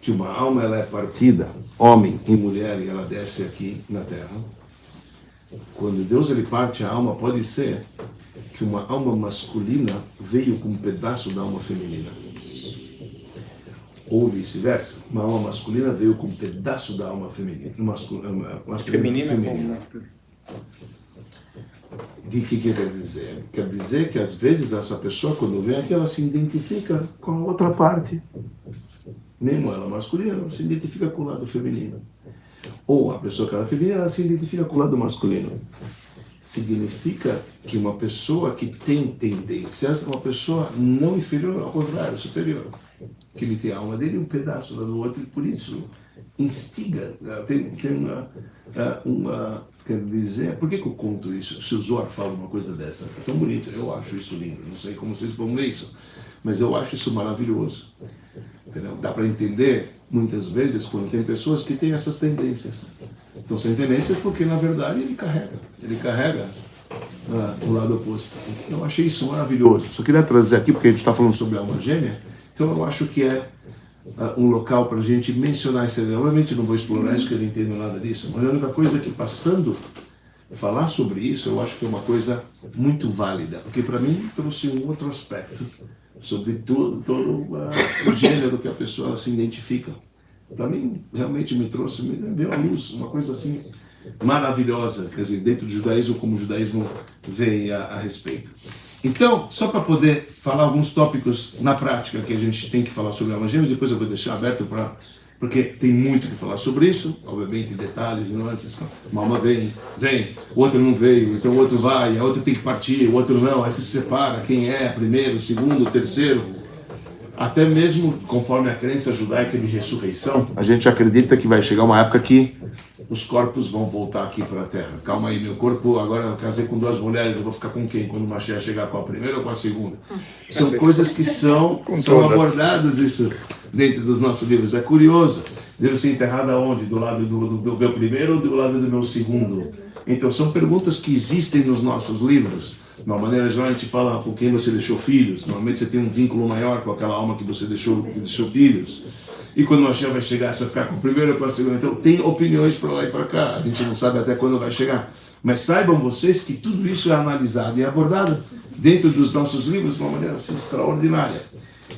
que uma alma ela é partida, homem e mulher, e ela desce aqui na Terra. Quando Deus ele parte a alma, pode ser que uma alma masculina veio com um pedaço da alma feminina. Ou vice-versa. Uma alma masculina veio com um pedaço da alma feminina. Feminina. E o que quer dizer? Quer dizer que às vezes essa pessoa, quando vem aqui, ela se identifica com a outra parte. Mesmo ela masculina, ela se identifica com o lado feminino. Ou a pessoa que ela é feminina, ela se identifica com o lado masculino. Significa que uma pessoa que tem tendências é uma pessoa não inferior, ao contrário, superior. Que ele tem a alma dele e um pedaço do outro, e por isso instiga. Tem uma... Quer dizer, por que eu conto isso? Se o Zohar fala uma coisa dessa, é tão bonito, eu acho isso lindo. Não sei como vocês vão ler isso, mas eu acho isso maravilhoso. Entendeu? Dá para entender, muitas vezes, quando tem pessoas que têm essas tendências. Então, são tendências porque, na verdade, ele carrega o lado oposto. Então, eu achei isso maravilhoso. Só queria trazer aqui, porque a gente está falando sobre a alma gêmea, então eu acho que é um local para a gente mencionar isso. Obviamente, não vou explorar isso, porque eu não entendo nada disso, mas a única coisa é que, passando falar sobre isso, eu acho que é uma coisa muito válida, porque para mim trouxe um outro aspecto sobre todo o gênero que a pessoa se identifica. Para mim, realmente me trouxe, me deu a luz, uma coisa assim maravilhosa, quer dizer, dentro do judaísmo, como o judaísmo vê a respeito. Então, só para poder falar alguns tópicos na prática que a gente tem que falar sobre a alma gêmea, depois eu vou deixar aberto porque tem muito que falar sobre isso, obviamente detalhes e nuances. Uma alma vem, o outro não veio, então o outro vai, a outra tem que partir, o outro não, aí se separa, quem é, primeiro, segundo, terceiro. Até mesmo conforme a crença judaica de ressurreição, a gente acredita que vai chegar uma época que os corpos vão voltar aqui para a Terra. Calma aí, meu corpo, agora eu casei com 2 mulheres, eu vou ficar com quem? Quando o Mashiach chegar, com a primeira ou com a segunda? São coisas que são abordadas isso dentro dos nossos livros. É curioso. Devo ser enterrado aonde? Do lado do meu primeiro ou do lado do meu segundo? Então, são perguntas que existem nos nossos livros. De uma maneira geral, a gente fala com quem você deixou filhos. Normalmente você tem um vínculo maior com aquela alma que você deixou filhos. E quando o Mashiach vai chegar, você vai ficar com o primeiro ou com a segunda. Então, tem opiniões para lá e para cá. A gente não sabe até quando vai chegar. Mas saibam vocês que tudo isso é analisado e abordado dentro dos nossos livros de uma maneira assim, extraordinária.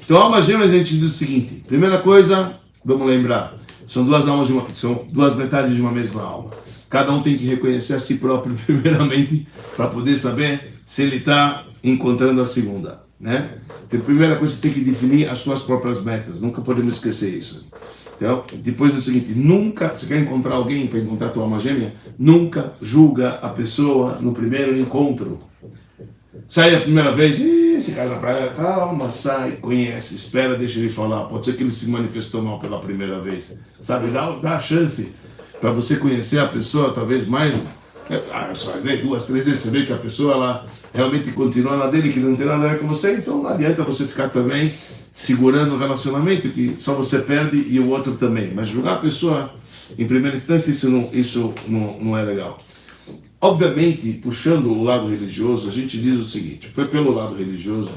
Então, almas gêmeas, a gente diz o seguinte. Primeira coisa, vamos lembrar. São 2 almas, são 2 metades de uma mesma alma. Cada um tem que reconhecer a si próprio, primeiramente, para poder saber se ele está encontrando a segunda, né? Então, a primeira coisa, você tem que definir as suas próprias metas. Nunca podemos esquecer isso. Então, depois é o seguinte, nunca, você quer encontrar alguém para encontrar a tua alma gêmea, nunca julga a pessoa no primeiro encontro. Sai a primeira vez, esse cara na praia, calma, sai, conhece, espera, deixa ele falar. Pode ser que ele se manifestou mal pela primeira vez. Sabe, dá a chance para você conhecer a pessoa, talvez mais. Só vê 2, 3 vezes, você vê que a pessoa ela realmente continua na dele, que não tem nada a ver com você, então não adianta você ficar também segurando o relacionamento, que só você perde e o outro também. Mas julgar a pessoa, em primeira instância, isso não é legal. Obviamente, puxando o lado religioso, a gente diz o seguinte, pelo lado religioso,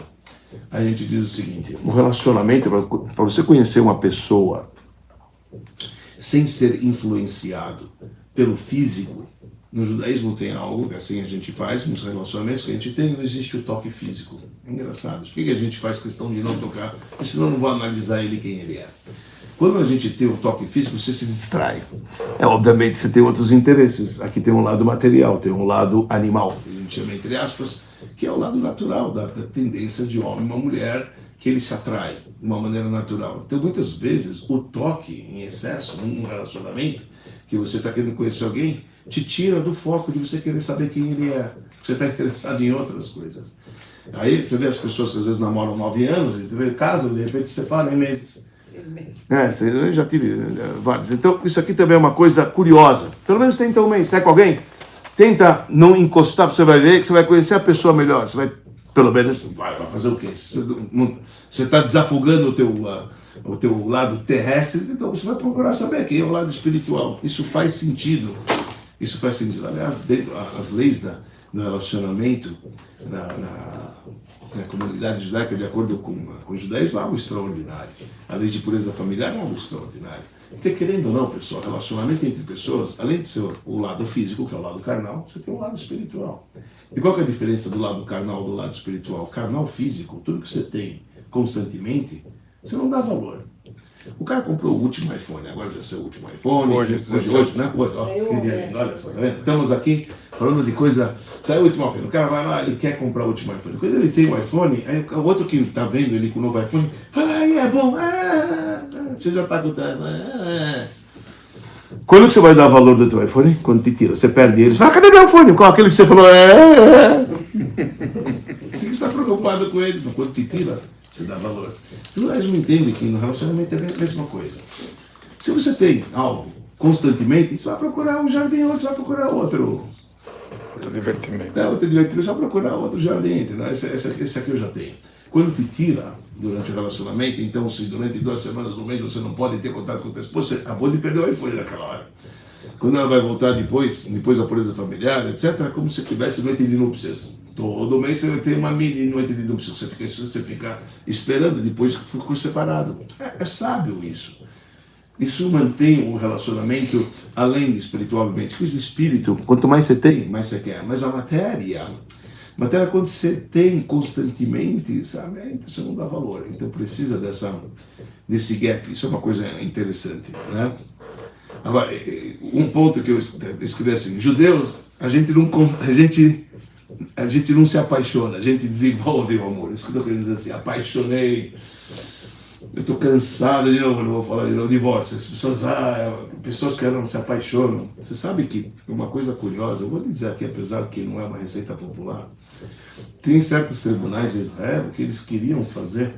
a gente diz o seguinte, o relacionamento, para você conhecer uma pessoa sem ser influenciado pelo físico, no judaísmo tem algo que assim a gente faz, nos relacionamentos que a gente tem, não existe o toque físico. É engraçado. Por que a gente faz questão de não tocar? Porque senão não vou analisar ele quem ele é. Quando a gente tem o toque físico, você se distrai. Obviamente você tem outros interesses. Aqui tem um lado material, tem um lado animal, que a gente chama entre aspas, que é o lado natural da tendência de homem e uma mulher, que ele se atrai de uma maneira natural. Então, muitas vezes, o toque em excesso, num relacionamento, que você está querendo conhecer alguém, te tira do foco de você querer saber quem ele é. Você está interessado em outras coisas. Aí você vê as pessoas que às vezes namoram 9 anos, casam, de repente se separam em meses. Eu já tive vários. Então, isso aqui também é uma coisa curiosa. Pelo menos tenta um mês. Sai com alguém? Tenta não encostar, você vai ver que você vai conhecer a pessoa melhor. Você vai, pelo menos, vai fazer o quê? Você está desafogando o teu lado terrestre, então você vai procurar saber quem é o lado espiritual. Isso faz sentido. Isso faz sentido. Aliás, as leis do relacionamento na comunidade judaica, de acordo com o judaísmo, é algo extraordinário. A lei de pureza familiar é algo extraordinário. Porque, querendo ou não, pessoal, relacionamento entre pessoas, além de ser o lado físico, que é o lado carnal, você tem o lado espiritual. E qual que é a diferença do lado carnal do lado espiritual? Carnal físico, tudo que você tem constantemente, você não dá valor. O cara comprou o último iPhone, agora já saiu o último iPhone. Hoje, né? Hoje, ó, que dia, olha só, tá vendo? Estamos aqui falando de coisa. Saiu o último iPhone. O cara vai lá, ele quer comprar o último iPhone. Quando ele tem o iPhone, aí o outro que está vendo ele com o novo iPhone, fala, aí é bom, você já está com o Quando que você vai dar valor do teu iPhone? Quando te tira, você perde ele. Você fala, cadê meu iPhone? Qual aquele que você falou? Você está preocupado com ele, mas quando te tira, você dá valor. O judaísmo entende que no relacionamento é a mesma coisa. Se você tem algo constantemente, você vai procurar um jardim, outro vai procurar outro. Outro divertimento. Outro divertimento, você vai procurar outro jardim. Entendeu? Esse aqui eu já tenho. Quando te tira durante o relacionamento, então se durante 2 semanas, um mês, você não pode ter contato com a tua esposa, você acabou de perder o iPhone naquela hora. Quando ela vai voltar depois da pureza familiar, etc., é como se tivesse noite de núpcias. Todo mês você vai ter uma mini noite de núpcias. Você fica esperando, depois ficou separado. É sábio isso. Isso mantém o relacionamento além do espiritualmente. Porque o espírito, quanto mais você tem, mais você quer. Mas a matéria, quando você tem constantemente, sabe, você não dá valor. Então precisa desse gap. Isso é uma coisa interessante, né? Agora, um ponto que eu escrevi assim, judeus, a gente não se apaixona, a gente desenvolve o amor. Isso que eu estou querendo dizer assim, apaixonei, eu estou cansado de novo, não vou falar de novo, divórcio. As pessoas que não se apaixonam. Você sabe que uma coisa curiosa, eu vou dizer aqui, apesar que não é uma receita popular, tem certos tribunais de Israel que eles queriam fazer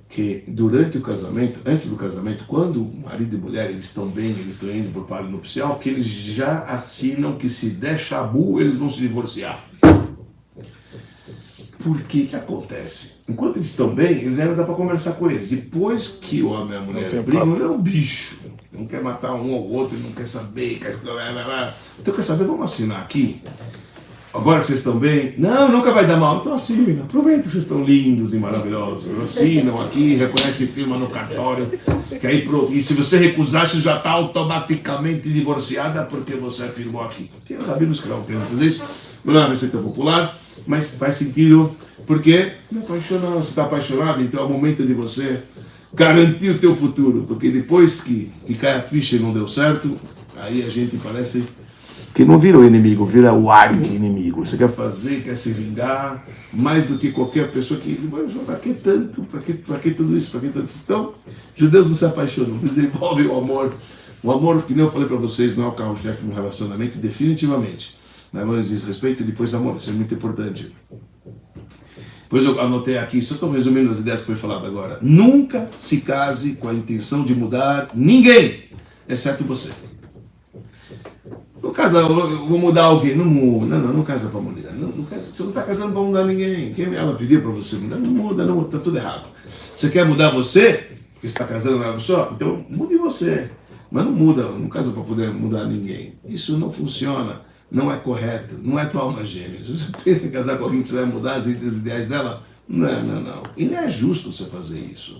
que durante o casamento, antes do casamento, quando o marido e mulher eles estão bem, eles estão indo para o palio nupcial, que eles já assinam que se der chabu, eles vão se divorciar. Por que que acontece? Enquanto eles estão bem, eles ainda dá para conversar com eles. Depois que o homem e a mulher brigam, ele é um bicho. Não quer matar um ou outro, não quer saber. Então quer saber, vamos assinar aqui? Agora que vocês estão bem? Não, nunca vai dar mal. Então assina. Aproveita que vocês estão lindos e maravilhosos. Assinam aqui, reconhece e firma no cartório. Que aí pronto. E se você recusar, você já está automaticamente divorciada porque você firmou aqui. Tem rabinos que não querem fazer isso. Não é uma receita popular, mas faz sentido. Porque você está apaixonado, então é o momento de você garantir o teu futuro. Porque depois que cai a ficha e não deu certo, aí a gente parece que não vira o inimigo, vira o arqui-inimigo. Você quer fazer, quer se vingar, mais do que qualquer pessoa que... Para que tanto? Para que tudo isso? Para que tanto isso? Então, judeus não se apaixonam, desenvolvem o amor. O amor, que nem eu falei para vocês, não é o carro-chefe no relacionamento, definitivamente. Mas diz respeito e depois amor, isso é muito importante. Depois eu anotei aqui, só estou resumindo as ideias que foi falado agora. Nunca se case com a intenção de mudar ninguém, exceto você. Não casa, eu vou mudar alguém. Não muda, não casa para mudar. Não casa, você não está casando para mudar ninguém. Quem ela pediu para você mudar? Não muda, não, está tudo errado. Você quer mudar você? Porque você está casando com ela só? Então mude você. Mas não casa para poder mudar ninguém. Isso não funciona, não é correto, não é tua alma gêmea. Se você pensa em casar com alguém que você vai mudar as ideias dela, não. E nem é justo você fazer isso.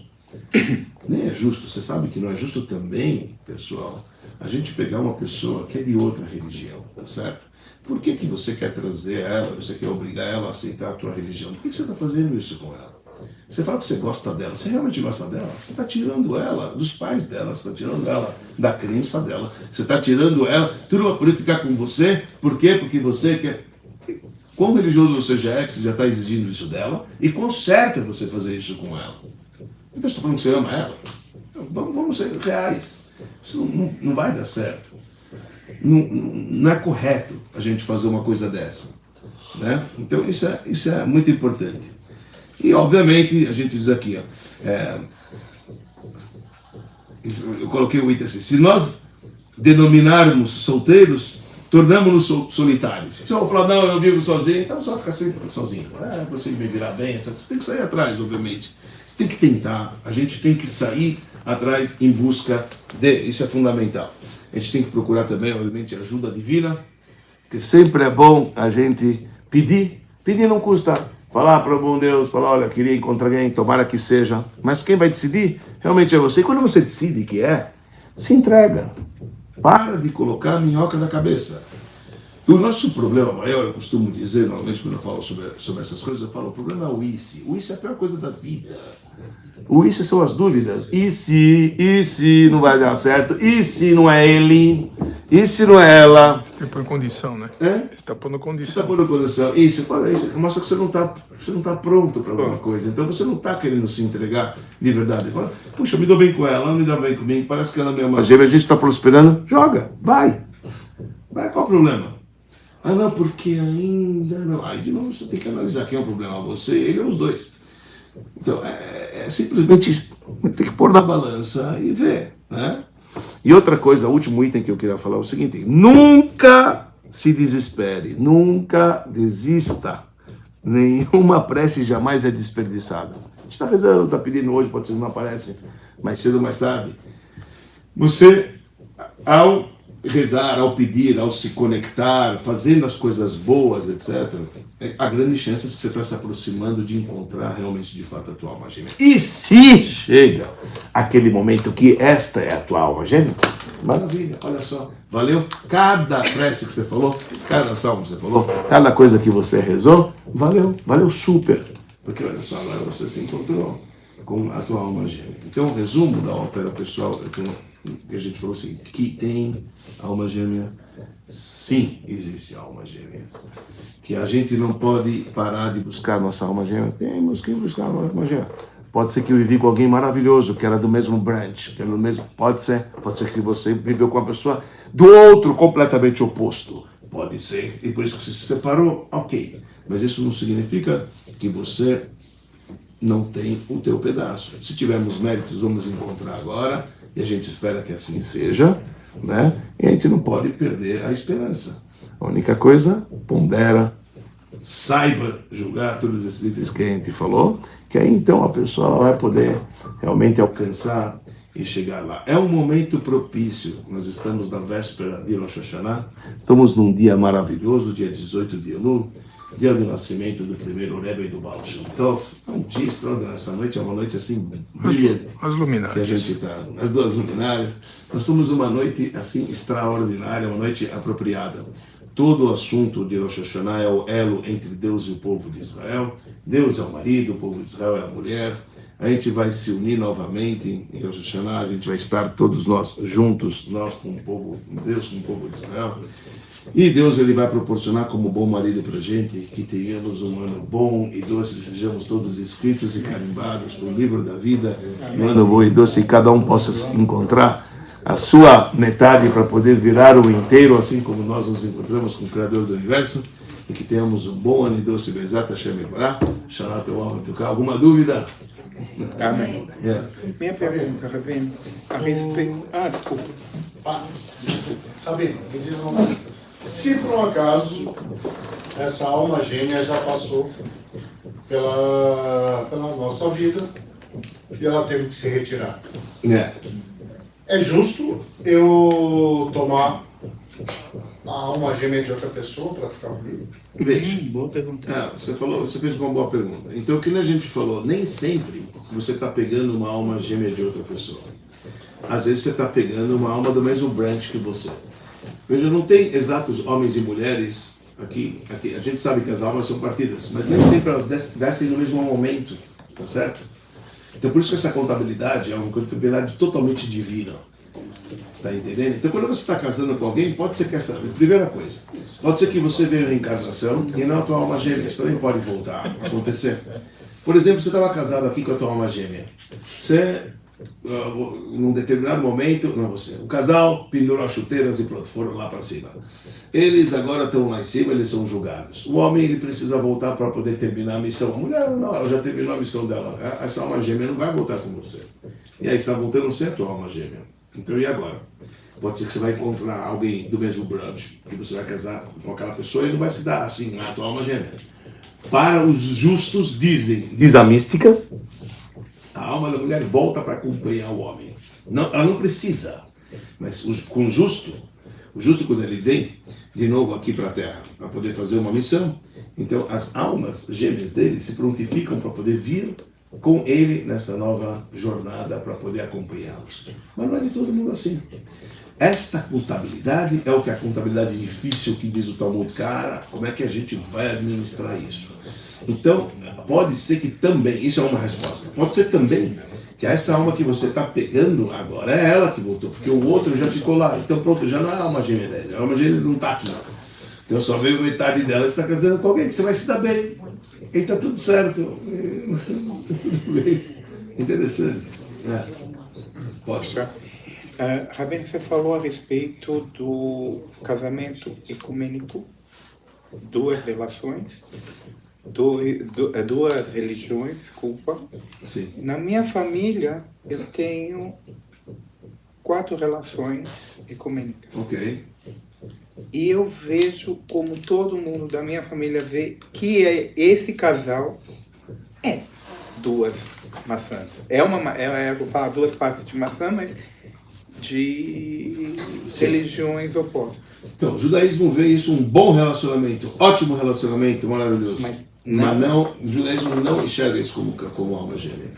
Nem é justo. Você sabe que não é justo também, pessoal, a gente pegar uma pessoa que é de outra religião, tá certo? Por que que você quer trazer ela, você quer obrigar ela a aceitar a tua religião? Por que que você está fazendo isso com ela? Você fala que você gosta dela, você realmente gosta dela? Você está tirando ela dos pais dela, você está tirando ela da crença dela, você está tirando ela, tudo para poder ficar com você. Por quê? Porque você quer... Quão religioso você já é, que você já está exigindo isso dela, e quão certo é você fazer isso com ela? Então você está falando que você ama ela? Vamos ser reais. Isso não vai dar certo. Não é correto a gente fazer uma coisa dessa, né? Então isso é muito importante. E obviamente a gente diz aqui, eu coloquei o item assim, se nós denominarmos solteiros, tornamos-nos solitários. Se eu vou falar, não, eu vivo sozinho, então só ficar sempre sozinho. Eu consigo me virar bem, etc. Você tem que sair atrás, obviamente. Você tem que tentar, a gente tem que sair atrás em busca de, isso é fundamental. A gente tem que procurar também, obviamente, ajuda divina, que sempre é bom a gente pedir não custa. Falar para o bom Deus, falar, olha, queria encontrar alguém, tomara que seja. Mas quem vai decidir realmente é você. E quando você decide que é, se entrega. Para de colocar a minhoca na cabeça. O nosso problema maior, eu costumo dizer, normalmente quando eu falo sobre essas coisas, eu falo, o problema é o ICE. O ICE é a pior coisa da vida. O ICE são as dúvidas. E se não vai dar certo? E se não é ele? E se não é ela? Você põe condição, né? É? Você está pondo Você condição. está pondo condição. Isso mostra que você não tá pronto para alguma coisa. Então você não está querendo se entregar de verdade. Fala, puxa, eu me dou bem com ela me dá bem comigo, parece que ela é minha gêmea, a gente está prosperando. Joga, vai. Qual o problema? Ah, não, porque ainda não. Aí de novo você tem que analisar quem é o problema, você, ele ou os dois. Então, simplesmente tem que pôr na balança e ver, né? E outra coisa, o último item que eu queria falar é o seguinte: nunca se desespere, nunca desista. Nenhuma prece jamais é desperdiçada. A gente está rezando, está pedindo hoje, pode ser que não aparece mais cedo ou mais tarde. Você, ao rezar, ao pedir, ao se conectar, fazendo as coisas boas, etc., há grande chance de que você está se aproximando de encontrar realmente, de fato, a tua alma gêmea. E se chega aquele momento que esta é a tua alma gêmea, maravilha, olha só, valeu cada prece que você falou, cada salmo que você falou, cada coisa que você rezou, valeu super, porque olha só, agora você se encontrou com a tua alma gêmea. Então, o resumo da ópera, pessoal, que a gente falou assim, que tem alma gêmea, sim, existe alma gêmea. Que a gente não pode parar de buscar nossa alma gêmea, temos que buscar a alma gêmea. Pode ser que eu vivi com alguém maravilhoso, que era do mesmo branch, que era do mesmo, pode ser que você viveu com uma pessoa do outro completamente oposto. Pode ser, e por isso que você se separou, ok. Mas isso não significa que você não tem o teu pedaço. Se tivermos méritos, vamos encontrar agora, e a gente espera que assim seja, né? E a gente não pode perder a esperança. A única coisa, pondera, saiba julgar todos esses itens que a gente falou, que aí então a pessoa vai poder realmente alcançar e chegar lá. É um momento propício. Nós estamos na véspera de Rosh Hashanah, estamos num dia maravilhoso, dia 18 de Elul, dia do nascimento do primeiro Rebbe do Baal Shem Tov. É um dia extraordinário. Essa noite é uma noite assim brilhante. As luminárias. Que a gente está, as duas luminárias. Nós estamos uma noite assim extraordinária, uma noite apropriada. Todo o assunto de Rosh Hashanah é o elo entre Deus e o povo de Israel. Deus é o marido, o povo de Israel é a mulher. A gente vai se unir novamente em Rosh Hashanah, a gente vai estar todos nós juntos, nós com o povo, Deus com o povo de Israel. E Deus ele vai proporcionar como bom marido para a gente que tenhamos um ano bom e doce, sejamos todos inscritos e carimbados no livro da vida, um ano bom e doce, e cada um possa encontrar a sua metade para poder virar o inteiro, assim como nós nos encontramos com o Criador do Universo, e que tenhamos um bom ano e doce, Bezat Hashem Yebarach, Shalat Olam Tuká. Alguma dúvida? Amém. Yeah. Minha pergunta, Ravine, a respeito... desculpa. Sabino, me diz uma coisa. Se por um acaso essa alma gêmea já passou pela nossa vida e ela teve que se retirar, é justo eu tomar a alma gêmea de outra pessoa para ficar comigo? Veja, Boa pergunta. você fez uma boa pergunta. Então, o que a gente falou, nem sempre você está pegando uma alma gêmea de outra pessoa. Às vezes você está pegando uma alma do mesmo branch que você. Veja, não tem exatos homens e mulheres aqui. A gente sabe que as almas são partidas, mas nem sempre elas descem no mesmo momento, tá certo? Então, por isso que essa contabilidade é uma contabilidade totalmente divina. Está entendendo? Então, quando você está casando com alguém, pode ser que essa... Primeira coisa, pode ser que você veio em encarnação e não a tua alma gêmea. Isso também pode voltar a acontecer. Por exemplo, você estava casado aqui com a tua alma gêmea. Você, num determinado momento, o casal pendurou as chuteiras e pronto, foram lá para cima. Eles agora estão lá em cima, eles são julgados. O homem, ele precisa voltar para poder terminar a missão. A mulher, não, ela já terminou a missão dela. Essa alma gêmea não vai voltar com você. E aí está voltando certo a alma gêmea. Então e agora? Pode ser que você vai encontrar alguém do mesmo brunch, que você vai casar com aquela pessoa e não vai se dar assim, na tua alma gêmea. Para os justos, diz a mística, a alma da mulher volta para acompanhar o homem. Não, ela não precisa, mas com o justo quando ele vem de novo aqui para a Terra, para poder fazer uma missão, então as almas gêmeas dele se prontificam para poder vir com ele nessa nova jornada para poder acompanhá-los. Mas não é de todo mundo assim. Esta contabilidade é o que é a contabilidade difícil que diz o Talmud. Cara, como é que a gente vai administrar isso? Então, pode ser que também, isso é uma resposta, pode ser também que essa alma que você está pegando agora é ela que voltou, porque o outro já ficou lá. Então pronto, já não é a alma gêmea dele, a alma gêmea não está aqui. Então só veio metade dela e está casando com alguém que você vai se dar bem. E está tudo certo. Tudo bem. Interessante. Pode. Rabino, você falou a respeito do casamento ecumênico, duas relações, duas religiões, desculpa. Sim. Na minha família, eu tenho 4 relações ecumênicas. Ok. E eu vejo como todo mundo da minha família vê que esse casal é duas maçãs. Eu falo duas partes de maçã, mas de religiões opostas. Então, o judaísmo vê isso um bom relacionamento, ótimo relacionamento, maravilhoso. Mas não, o judaísmo não enxerga isso como alma gêmea.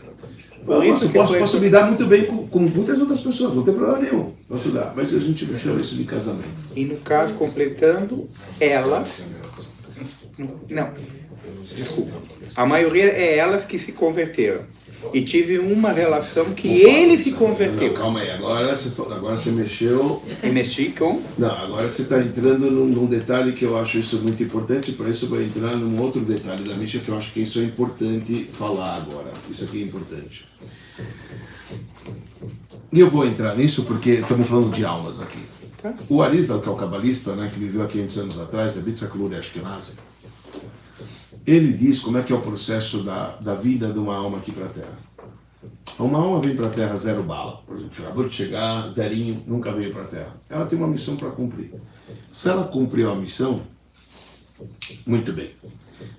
Posso me dar muito bem com muitas outras pessoas, não tem problema nenhum. Posso dar, mas a gente chama isso de casamento. E no caso, completando, elas... Não, desculpa. A maioria é elas que se converteram. E tive uma relação que ele se converteu. Não, calma aí, agora você mexeu... E mexi com... Não, agora você está entrando num detalhe que eu acho isso muito importante, para isso eu vou entrar num outro detalhe da Misha que eu acho que isso é importante falar agora. Isso aqui é importante. E eu vou entrar nisso porque estamos falando de almas aqui. Tá. O Arizal, que é o cabalista, né, que viveu há 500 anos atrás, é Bitzaklur Ashkenazi, ele diz como é que é o processo da vida de uma alma aqui para a Terra. Uma alma vem para a Terra 0 bala, por exemplo, acabou de chegar, zerinho, nunca veio para a Terra. Ela tem uma missão para cumprir. Se ela cumpriu a missão, muito bem.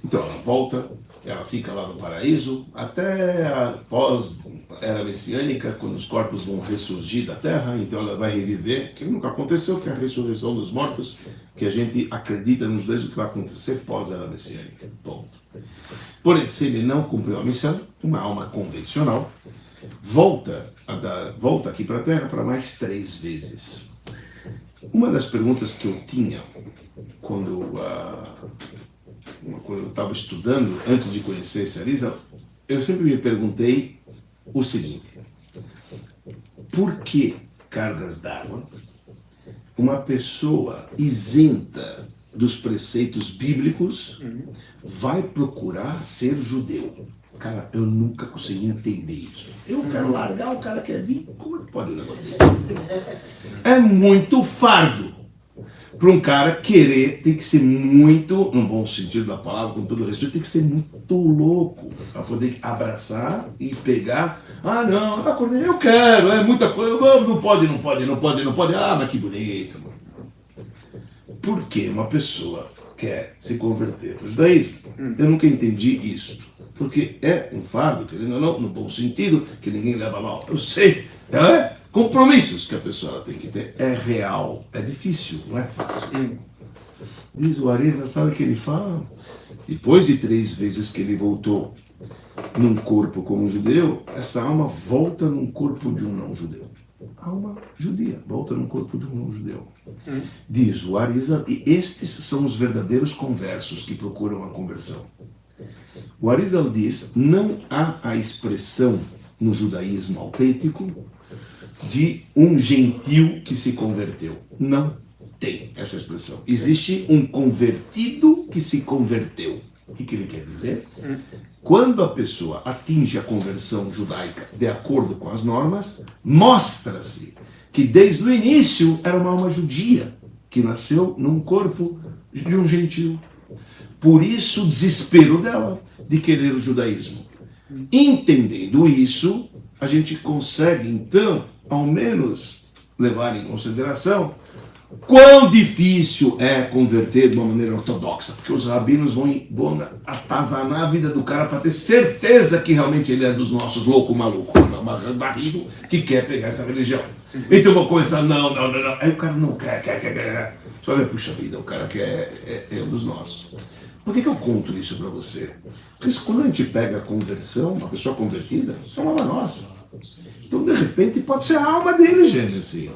Então ela volta, ela fica lá no paraíso, até após a era messiânica, quando os corpos vão ressurgir da Terra, então ela vai reviver, que nunca aconteceu, que é a ressurreição dos mortos, que a gente acredita nos dois o que vai acontecer pós a era messiânica. Ponto. Porém, se ele não cumpriu a missão, uma alma convencional, volta aqui para a Terra para mais 3 vezes. Uma das perguntas que eu tinha quando eu estava estudando, antes de conhecer esse Arizal, eu sempre me perguntei o seguinte: por que cargas d'água uma pessoa isenta dos preceitos bíblicos vai procurar ser judeu? Cara, eu nunca consegui entender isso. Eu quero largar, o cara quer vir. Como é que pode um negócio desse? É muito fardo. Para um cara querer, tem que ser muito, no bom sentido da palavra, com todo respeito, tem que ser muito louco para poder abraçar e pegar. Ah, não, eu quero, é muita coisa. Não pode. Ah, mas que bonito. Por que uma pessoa quer se converter para o judaísmo? Eu nunca entendi isso. Porque é um fardo, querendo ou não, no bom sentido, que ninguém leva mal. Eu sei, compromissos que a pessoa tem que ter. É real, é difícil, não é fácil. Diz o Arizal, sabe o que ele fala? Depois de 3 vezes que ele voltou num corpo como judeu, essa alma volta num corpo de um não-judeu. Alma judia, volta num corpo de um não-judeu. Diz o Arizal, e estes são os verdadeiros conversos que procuram a conversão. O Arizal diz, não há a expressão no judaísmo autêntico de um gentil que se converteu. Não tem essa expressão. Existe um convertido que se converteu. O que ele quer dizer? Quando a pessoa atinge a conversão judaica de acordo com as normas, mostra-se que desde o início era uma alma judia que nasceu num corpo de um gentil. Por isso o desespero dela de querer o judaísmo. Entendendo isso, a gente consegue, então, ao menos levar em consideração quão difícil é converter de uma maneira ortodoxa, porque os rabinos vão atazanar a vida do cara para ter certeza que realmente ele é dos nossos louco maluco, barrigo que quer pegar essa religião. Então vou começar, não. Aí o cara não quer. Só olha, puxa vida, o cara quer é um dos nossos. Por que eu conto isso para você? Porque quando a gente pega a conversão, uma pessoa convertida, é uma alma nossa. Então, de repente, pode ser a alma dele, gente, assim.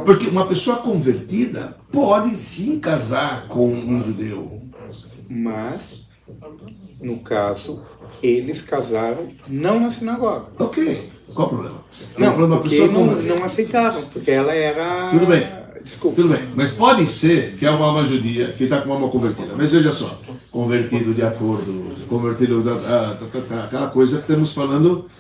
Porque uma pessoa convertida pode sim casar com um judeu. Mas, no caso, eles casaram não na sinagoga. Ok, qual o problema? Não, porque não aceitavam, porque ela era... Tudo bem. Desculpa. Tudo bem, mas pode ser que é uma alma judia que está com uma alma convertida. Mas veja só, convertido de acordo, convertido aquela coisa que estamos falando.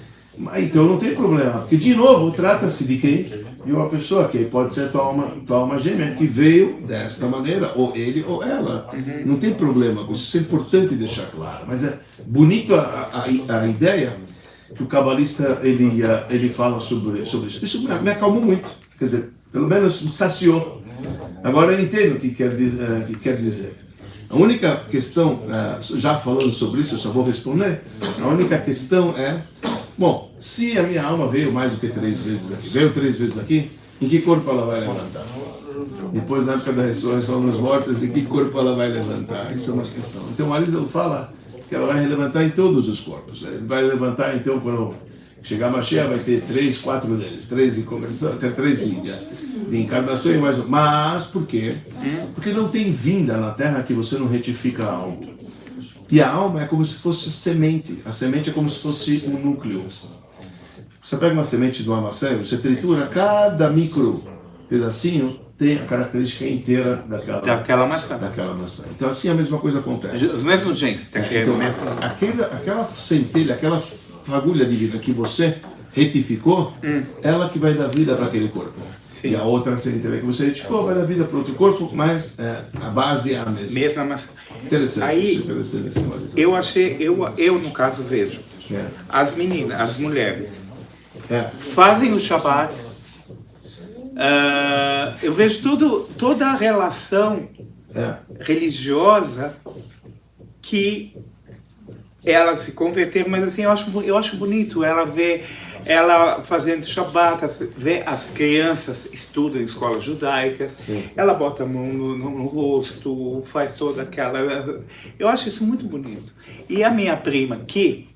Então não tem problema, porque de novo trata-se de quem? De uma pessoa que pode ser tua alma gêmea, que veio desta maneira, ou ele ou ela. Não tem problema com isso, isso é importante deixar claro. Mas é bonito a ideia que o cabalista ele fala sobre isso. Isso me acalmou muito, quer dizer, pelo menos me saciou. Agora eu entendo o que quer dizer. A única questão, já falando sobre isso, eu só vou responder. A única questão é, bom, se a minha alma veio mais do que 3 vezes aqui, veio 3 vezes aqui, em que corpo ela vai levantar? Depois, na época da ressurreição dos mortos, em que corpo ela vai levantar? Isso é uma questão. Então, Arizal fala que ela vai levantar em todos os corpos. Ele vai levantar, então, quando chegar a Mashiach, vai ter 3, 4 deles, 3 de conversão, até 3 de encarnação e mais um. Mas, por quê? Porque não tem vinda na Terra que você não retifica algo. E a alma é como se fosse semente. A semente é como se fosse um núcleo. Você pega uma semente de uma maçã, você tritura, cada micro pedacinho tem a característica inteira daquela maçã. Então assim a mesma coisa acontece. Os mesmos genes. Então, aquela centelha, aquela fagulha de vida que você retificou, ela que vai dar vida para aquele corpo. Sim. E a outra centelha que você retificou vai dar vida para outro corpo, mas a base é a mesma. Mesma maçã. Interessante. Aí, eu no caso vejo, as meninas, as mulheres, fazem o Shabbat, eu vejo toda a relação religiosa que elas se converteram, mas assim, eu acho bonito ela fazendo Shabbat, vê as crianças estudam em escolas judaicas, ela bota a mão no rosto, faz toda aquela... Eu acho isso muito bonito. E a minha prima, que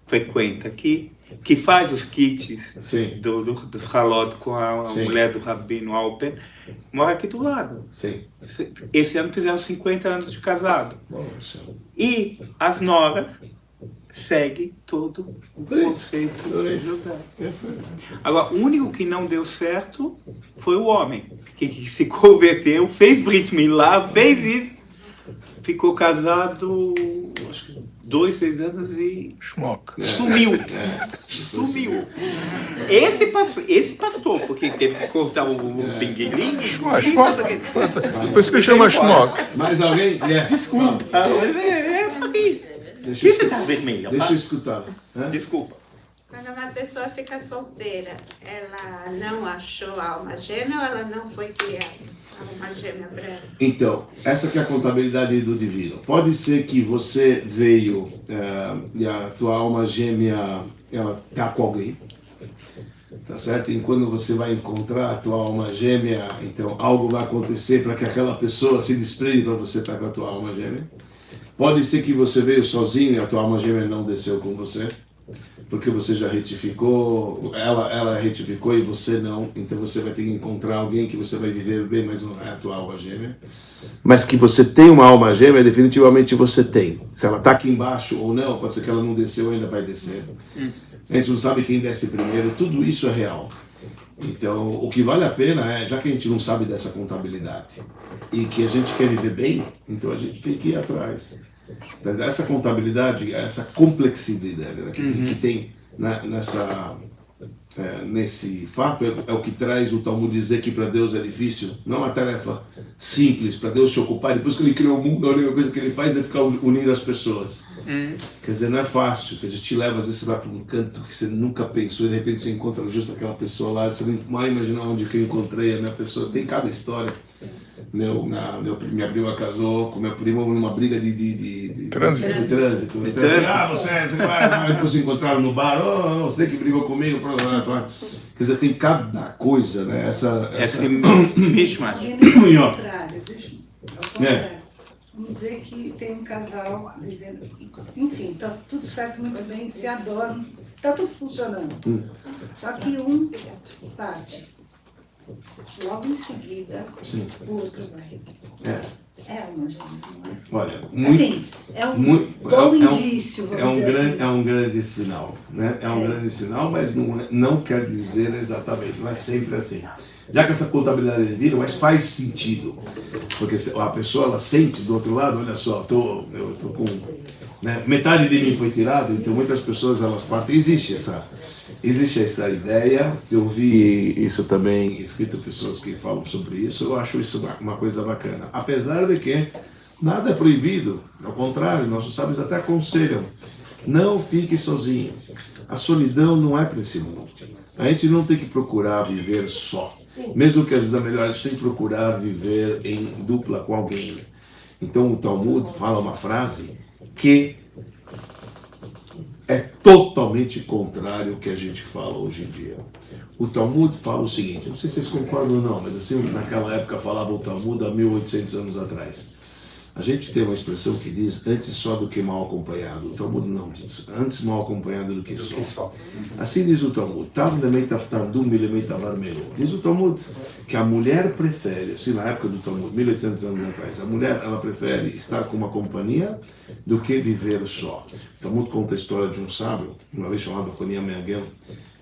frequenta aqui, que faz os kits dos halot com a mulher do Rabino Alpen, mora aqui do lado. Sim. Esse ano fizeram 50 anos de casado. E as noras seguem todo o conceito judaico. Agora, o único que não deu certo foi o homem, que se converteu, fez Brit Milá, fez isso, ficou casado, acho que 2, 6 anos e sumiu. Esse pastor, porque teve que cortar o pinguelinho. Por isso que chama Schmock. Mais alguém? Desculpa, mas você está vermelha? Deixa eu escutar. Desculpa. Quando uma pessoa fica solteira, ela não achou a alma gêmea ou ela não foi criada? A alma gêmea para ela? Então, essa que é a contabilidade do divino. Pode ser que você veio e a tua alma gêmea, ela está com alguém, tá certo? E quando você vai encontrar a tua alma gêmea, então algo vai acontecer para que aquela pessoa se desprende para você estar com a tua alma gêmea. Pode ser que você veio sozinho e a tua alma gêmea não desceu com você, porque você já retificou, ela retificou e você não, então você vai ter que encontrar alguém que você vai viver bem, mas não é a tua alma gêmea. Mas que você tem uma alma gêmea, definitivamente você tem. Se ela está aqui embaixo ou não, pode ser que ela não desceu, ainda vai descer. A gente não sabe quem desce primeiro, tudo isso é real. Então, o que vale a pena é, já que a gente não sabe dessa contabilidade e que a gente quer viver bem, então a gente tem que ir atrás. Essa contabilidade, essa complexidade que tem nesse fato é o que traz o Talmud dizer que para Deus é difícil, não é uma tarefa simples para Deus se ocupar. Depois que Ele criou o mundo, a única coisa que Ele faz é ficar unindo as pessoas. Quer dizer, não é fácil, quer dizer, te leva, às vezes você vai para um canto que você nunca pensou e de repente você encontra justo aquela pessoa lá, você nem mais imagina onde que eu encontrei a minha pessoa. Tem cada história. Minha prima casou com meu primo numa briga de Trânsito. Você vai, depois se encontraram no bar, você que brigou comigo. Quer dizer, tem cada coisa, né? Essa Mishmash. Vamos dizer que tem um casal vivendo, enfim, tá tudo certo, muito bem, se adoram, tá tudo funcionando. Só que um parte. Logo em seguida, o outro vai. É uma gêmea, não é? Olha, assim, é um bom indício, vamos dizer assim. É um grande sinal, né? É um grande sinal, mas não quer dizer exatamente, não é sempre assim. Já que essa contabilidade é divina, mas faz sentido. Porque a pessoa, ela sente do outro lado, olha só, eu tô com... Né, metade de mim foi tirado, então muitas pessoas, elas partem. Existe essa ideia, eu vi isso também escrito, pessoas que falam sobre isso, eu acho isso uma coisa bacana. Apesar de que nada é proibido, ao contrário, nossos sábios até aconselham, não fique sozinho. A solidão não é para esse mundo. A gente não tem que procurar viver só. Mesmo que às vezes é melhor, a gente tem que procurar viver em dupla com alguém. Então o Talmud fala uma frase que é totalmente contrário ao que a gente fala hoje em dia. O Talmud fala o seguinte, não sei se vocês concordam ou não, mas assim, naquela época falava o Talmud há 1800 anos atrás. A gente tem uma expressão que diz antes só do que mal acompanhado. O Talmud não diz antes mal acompanhado do que só. Assim diz o Talmud. Diz o Talmud que a mulher prefere, assim na época do Talmud, 1800 anos atrás, a mulher ela prefere estar com uma companhia do que viver só. O Talmud conta a história de um sábio, uma vez chamado Konia Meagel.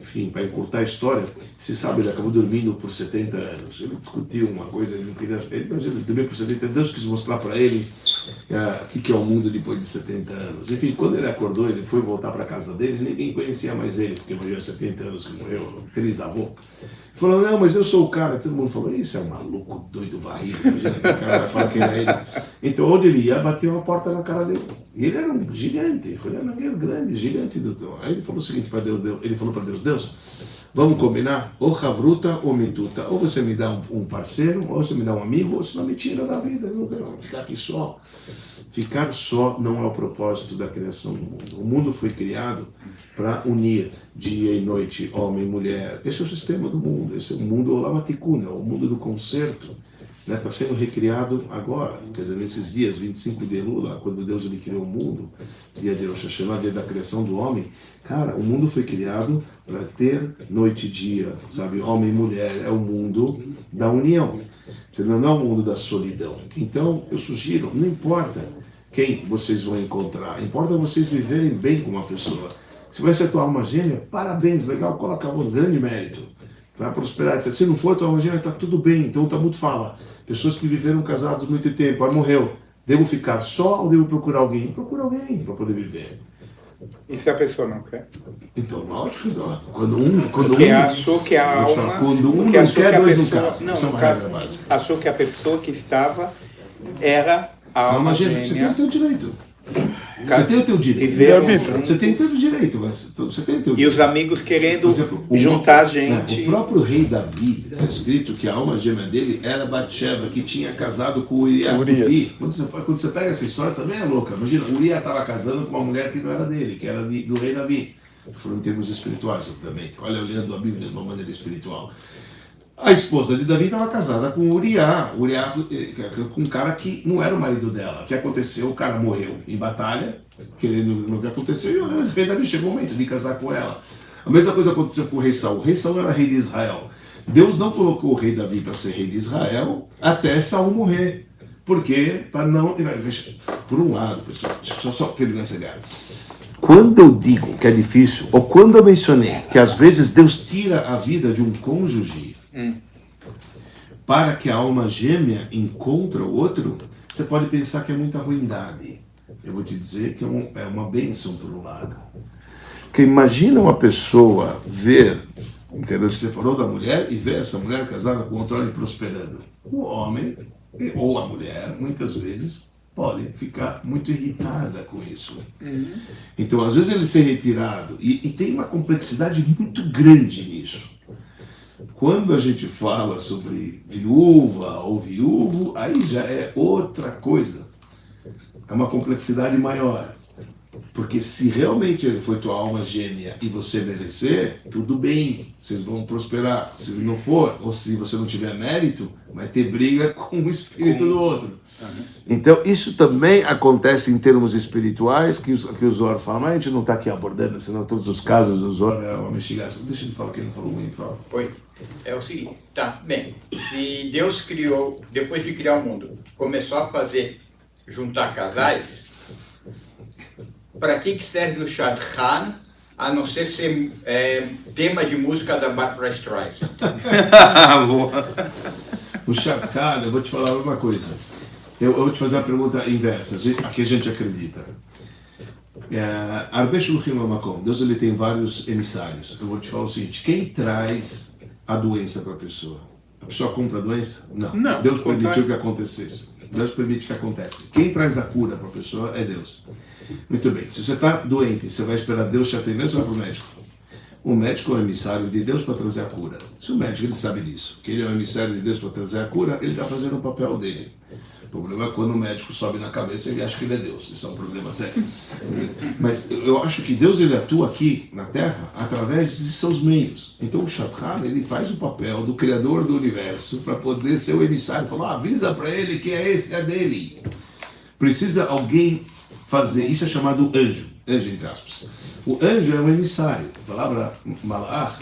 Enfim, para encurtar a história, esse sábio ele acabou dormindo por 70 anos. Ele discutiu uma coisa, ele não queria... Mas ele dormiu por 70 anos, Deus quis mostrar para ele o que é o mundo depois de 70 anos. Enfim, quando ele acordou, ele foi voltar para a casa dele, ninguém conhecia mais ele, porque imagina 70 anos que morreu, trisavô. Ele falou, não, mas eu sou o cara. Todo mundo falou, isso é um maluco, doido, varrido, imagina que o cara vai falar quem é ele. Então, onde ele ia, batia uma porta na cara dele. E ele era um gigante, ele era um grande, gigante. Aí ele falou o seguinte para Deus, ele falou para Deus, vamos combinar, ou Havruta ou Mituta, ou você me dá um parceiro, ou você me dá um amigo, ou você não me tira da vida, eu não quero ficar aqui só. Ficar só não é o propósito da criação do mundo. O mundo foi criado para unir dia e noite, homem e mulher. Esse é o sistema do mundo, esse é o mundo Olamatikuna, o mundo do concerto. Está sendo recriado agora, quer dizer, nesses dias, 25 de Elul, quando Deus ele criou o mundo, dia de Rosh Hashanah, dia da criação do homem, cara, o mundo foi criado para ter noite e dia, sabe, homem e mulher, é o mundo da união, não é o mundo da solidão. Então, eu sugiro, não importa quem vocês vão encontrar, importa vocês viverem bem com uma pessoa. Se vai ser tua alma gêmea, parabéns, legal, coloca um grande mérito. Vai prosperar. Se não for tua alma gêmea, está tudo bem. Então o Talmud fala, pessoas que viveram casados muito tempo, aí morreu, devo ficar só ou devo procurar alguém? Procura alguém para poder viver. E se a pessoa não quer? Então, lógico que não. Achou que a alma... Quando um não quer, dois não casam. Não, no caso, achou que a pessoa que estava era a alma gêmea. Você tem o teu direito. Você tem o teu direito. Você tem todo o direito, mas você tem o teu direito. E os amigos querendo juntar a gente. O próprio rei Davi, está escrito que a alma gêmea dele era Batsheva, que tinha casado com Urias. Quando você pega essa história, também é louca. Imagina, Urias estava casando com uma mulher que não era dele, que era do rei Davi. Falando em termos espirituais, obviamente. Olha, olhando a Bíblia de uma maneira espiritual. A esposa de Davi estava casada com Urias com um cara que não era o marido dela. O que aconteceu? O cara morreu em batalha, querendo no que aconteceu, e o rei Davi chegou o momento de casar com ela. A mesma coisa aconteceu com o rei Saul. O rei Saul era rei de Israel. Deus não colocou o rei Davi para ser rei de Israel até Saul morrer. Por quê? Para não... Por um lado, pessoal, deixa eu só terminar essa ideia. Quando eu digo que é difícil, ou quando eu mencionei que às vezes Deus tira a vida de um cônjuge para que a alma gêmea encontre o outro, você pode pensar que é muita ruindade. Eu vou te dizer que é uma bênção por um lado. Porque imagina uma pessoa ver, entendeu? Se separou da mulher e ver essa mulher casada com outro homem prosperando. O homem, ou a mulher, muitas vezes, pode ficar muito irritada com isso. Então, às vezes ele ser retirado, e tem uma complexidade muito grande nisso. Quando a gente fala sobre viúva ou viúvo, aí já é outra coisa. É uma complexidade maior. Porque se realmente ele foi tua alma gêmea e você merecer, tudo bem, vocês vão prosperar. Se não for, ou se você não tiver mérito, vai ter briga com o espírito do outro. Então, isso também acontece em termos espirituais, que o Zohar fala, mas a gente não está aqui abordando, senão todos os casos do Zohar é uma investigação. Deixa ele falar que ele não falou muito. Fala. Oi. É o seguinte, tá, bem, se Deus criou, depois de criar o mundo, começou a juntar casais, para que serve o Shadchan, a não ser tema de música da Barbra Streisand? O Shadchan, eu vou te falar uma coisa. Eu vou te fazer uma pergunta inversa, a que a gente acredita. Arbe Shulchin Lamakom, Deus ele tem vários emissários. Eu vou te falar o seguinte, quem traz a doença para a pessoa? A pessoa compra a doença? Não. Deus permitiu que acontecesse. Deus permite que aconteça. Quem traz a cura para a pessoa é Deus. Muito bem. Se você está doente, você vai esperar Deus te atender, você vai para o médico. O médico é o emissário de Deus para trazer a cura. Se o médico ele sabe disso, que ele é o emissário de Deus para trazer a cura, ele está fazendo o papel dele. O problema é quando o médico sobe na cabeça e ele acha que ele é Deus. Isso é um problema sério. Mas eu acho que Deus ele atua aqui na Terra através de seus meios. Então o Shadchan ele faz o papel do Criador do Universo para poder ser o emissário. Falar, avisa para ele que é esse, é dele. Precisa alguém fazer. Isso é chamado anjo. Anjo entre aspas. O anjo é um emissário. A palavra malach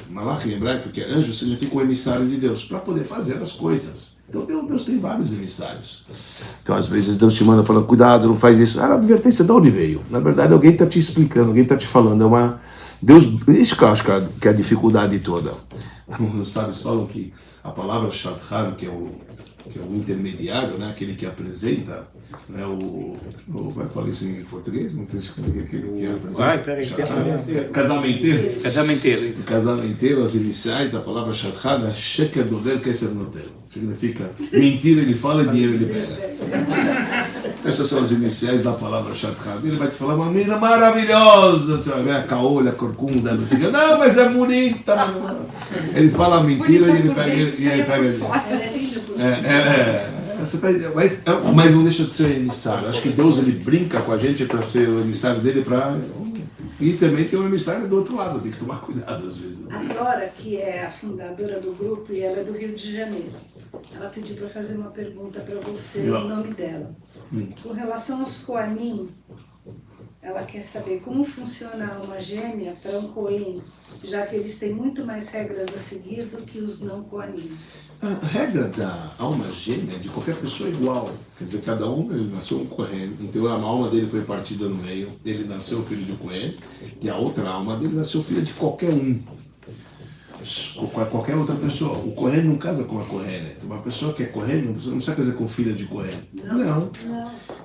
em hebraico, que é anjo, significa o emissário de Deus, para poder fazer as coisas. Então Deus tem vários emissários. Então às vezes Deus te manda falando, cuidado, não faz isso. A advertência de onde veio? Na verdade alguém está te explicando, alguém está te falando. Deus, isso que eu acho que é a dificuldade toda. Os sábios falam que a palavra Shadchan, que é o intermediário, né, aquele que apresenta, né, como é que fala isso em português? Não tem aquele que apresenta. Casamenteiro, as iniciais da palavra Shadchan é Sheker Doder Keser Notel. Significa mentira ele fala e dinheiro ele pega. Essas são as iniciais da palavra Shadchan. Ele vai te falar uma menina maravilhosa, você vai ver a caolha, a corcunda, não sei o que. Não, mas é bonita. Ele fala a mentira e ele pega. Mas não deixa de ser emissário. Acho que Deus ele brinca com a gente para ser o emissário dele e também tem um emissário do outro lado. Tem que tomar cuidado às vezes. A Nora, que é a fundadora do grupo, e ela é do Rio de Janeiro, ela pediu para fazer uma pergunta para você em nome dela. Com relação aos Koanim, ela quer saber como funciona a alma gêmea para um Kohen, já que eles têm muito mais regras a seguir do que os não Koanim. A regra da alma gêmea de qualquer pessoa é igual. Quer dizer, cada um ele nasceu um Kohen, então a alma dele foi partida no meio, ele nasceu filho de Kohen, e a outra alma dele nasceu filha de qualquer um. Qualquer outra pessoa. O Kohen não casa com a Kohenet. Uma pessoa que é Kohen não precisa casar com filha de Kohen. Não.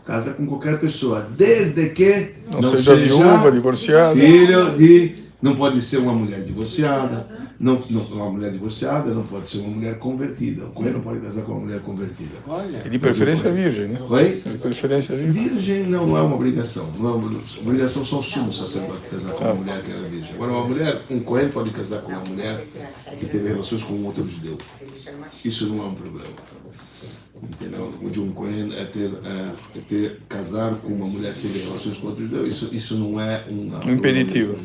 Casa com qualquer pessoa, desde que não seja viúva, divorciada. Filho de... Não pode ser uma mulher divorciada. Uma mulher divorciada não pode ser uma mulher convertida. O Kohen não pode casar com uma mulher convertida. E de preferência virgem, né? Oi? De preferência virgem. Virgem não é uma obrigação. Não é uma obrigação só o sumo sacerdote casar com uma mulher que era virgem. Agora, um Kohen pode casar com uma mulher que teve relações com um outro judeu. Isso não é um problema. Entendeu? O de um Kohen é casar com uma mulher que teve relações com outro judeu. Isso não é um impeditivo.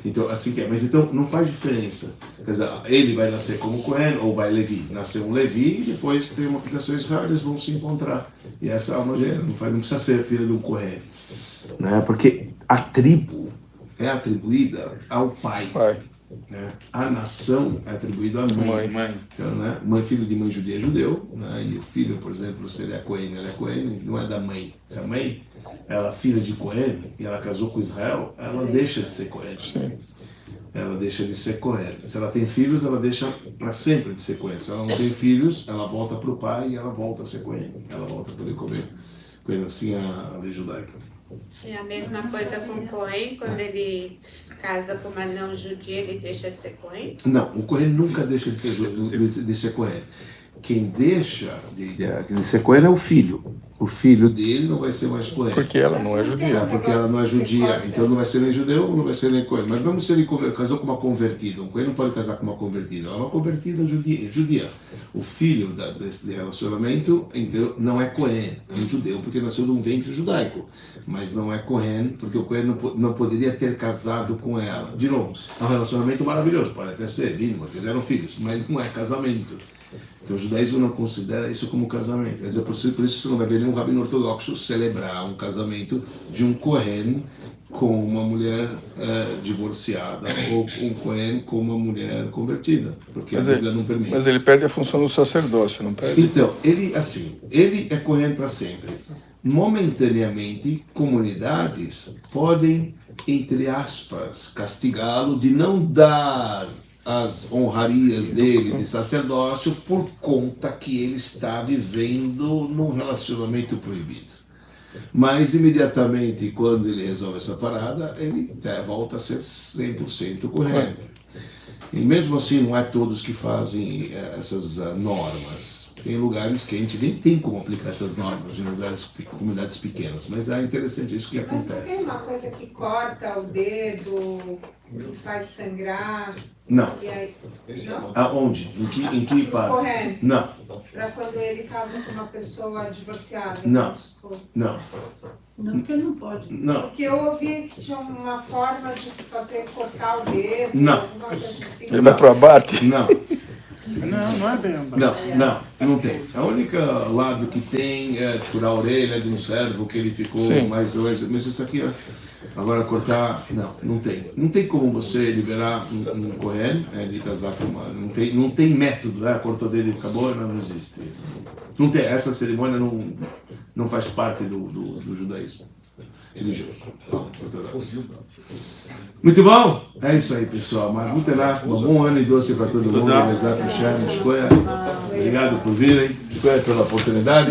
Então, assim que é. Mas então não faz diferença. Quer dizer, ele vai nascer como Kohen ou vai Levi. Nascer um Levi e depois tem uma aplicação em Israel, eles vão se encontrar. E essa alma gêmea não precisa ser filha de um Kohen. Né? Porque a tribo é atribuída ao pai. Né? A nação é atribuída à mãe. Então, né? Mãe, filho de mãe judia é judeu. Né? E o filho, por exemplo, se ele é Kohen, não é da mãe. Se a mãe ela é filha de Kohen e ela casou com Israel, ela deixa de ser Kohen. Ela deixa de ser Kohen. Se ela tem filhos, ela deixa para sempre de ser Kohen. Se ela não tem filhos, ela volta para o pai e ela volta a ser Kohen. Ela volta a poder comer. Kohen, assim a lei judaica. É a mesma coisa com o Kohen, quando ele casa com uma não judia, ele deixa de ser Kohen? Não, o Kohen nunca deixa de ser Kohen. quem deixa de ser Cohen é o filho. O filho dele não vai ser mais Cohen. Porque ela não é judia. Porque ela não é judia, então não vai ser nem judeu, não vai ser nem Cohen. Mas mesmo se ele casou com uma convertida, um Cohen não pode casar com uma convertida, ela é uma convertida judia. O filho desse relacionamento inteiro não é Cohen, é um judeu porque nasceu de um ventre judaico, mas não é Cohen porque o Cohen não poderia ter casado com ela. De novo, é um relacionamento maravilhoso, pode até ser lindo, fizeram filhos, mas não é casamento. Então o judaísmo não considera isso como casamento. Quer dizer, por isso você não vai ver nenhum rabino ortodoxo celebrar um casamento de um Cohen com uma mulher divorciada ou um Cohen com uma mulher convertida, porque a Bíblia não permite. Mas ele perde a função do sacerdócio, não perde? Então, ele é Cohen para sempre. Momentaneamente, comunidades podem, entre aspas, castigá-lo de não dar as honrarias dele de sacerdócio por conta que ele está vivendo num relacionamento proibido. Mas imediatamente quando ele resolve essa parada, ele volta a ser 100% correto. E mesmo assim não é todos que fazem essas normas. Tem lugares que a gente nem tem como aplicar essas normas em lugares, comunidades pequenas, mas é interessante isso que Mas acontece. não tem uma coisa que corta o dedo, que faz sangrar? Não. E aí, não? Aonde? Em que parte? Correndo. Não, Para quando ele casa com uma pessoa divorciada. Não. vamos supor. não, Não, porque não pode. não. Porque eu ouvi que tinha uma forma de fazer cortar o dedo, Não. alguma coisa assim. Ele vai pro abate? Não, Não é bem andar. não tem. A única lado que tem é furar a orelha de um servo que ele ficou Sim. mais. Mas isso aqui, agora cortar, não tem. Não tem como você liberar um Cohen de casar com uma. Não tem método, cortou dele e acabou, não existe. Não tem. Essa cerimônia não faz parte do judaísmo religioso. Muito bom? É isso aí, pessoal. Um bom ano e doce para todo mundo. Obrigado por virem. Obrigado pela oportunidade.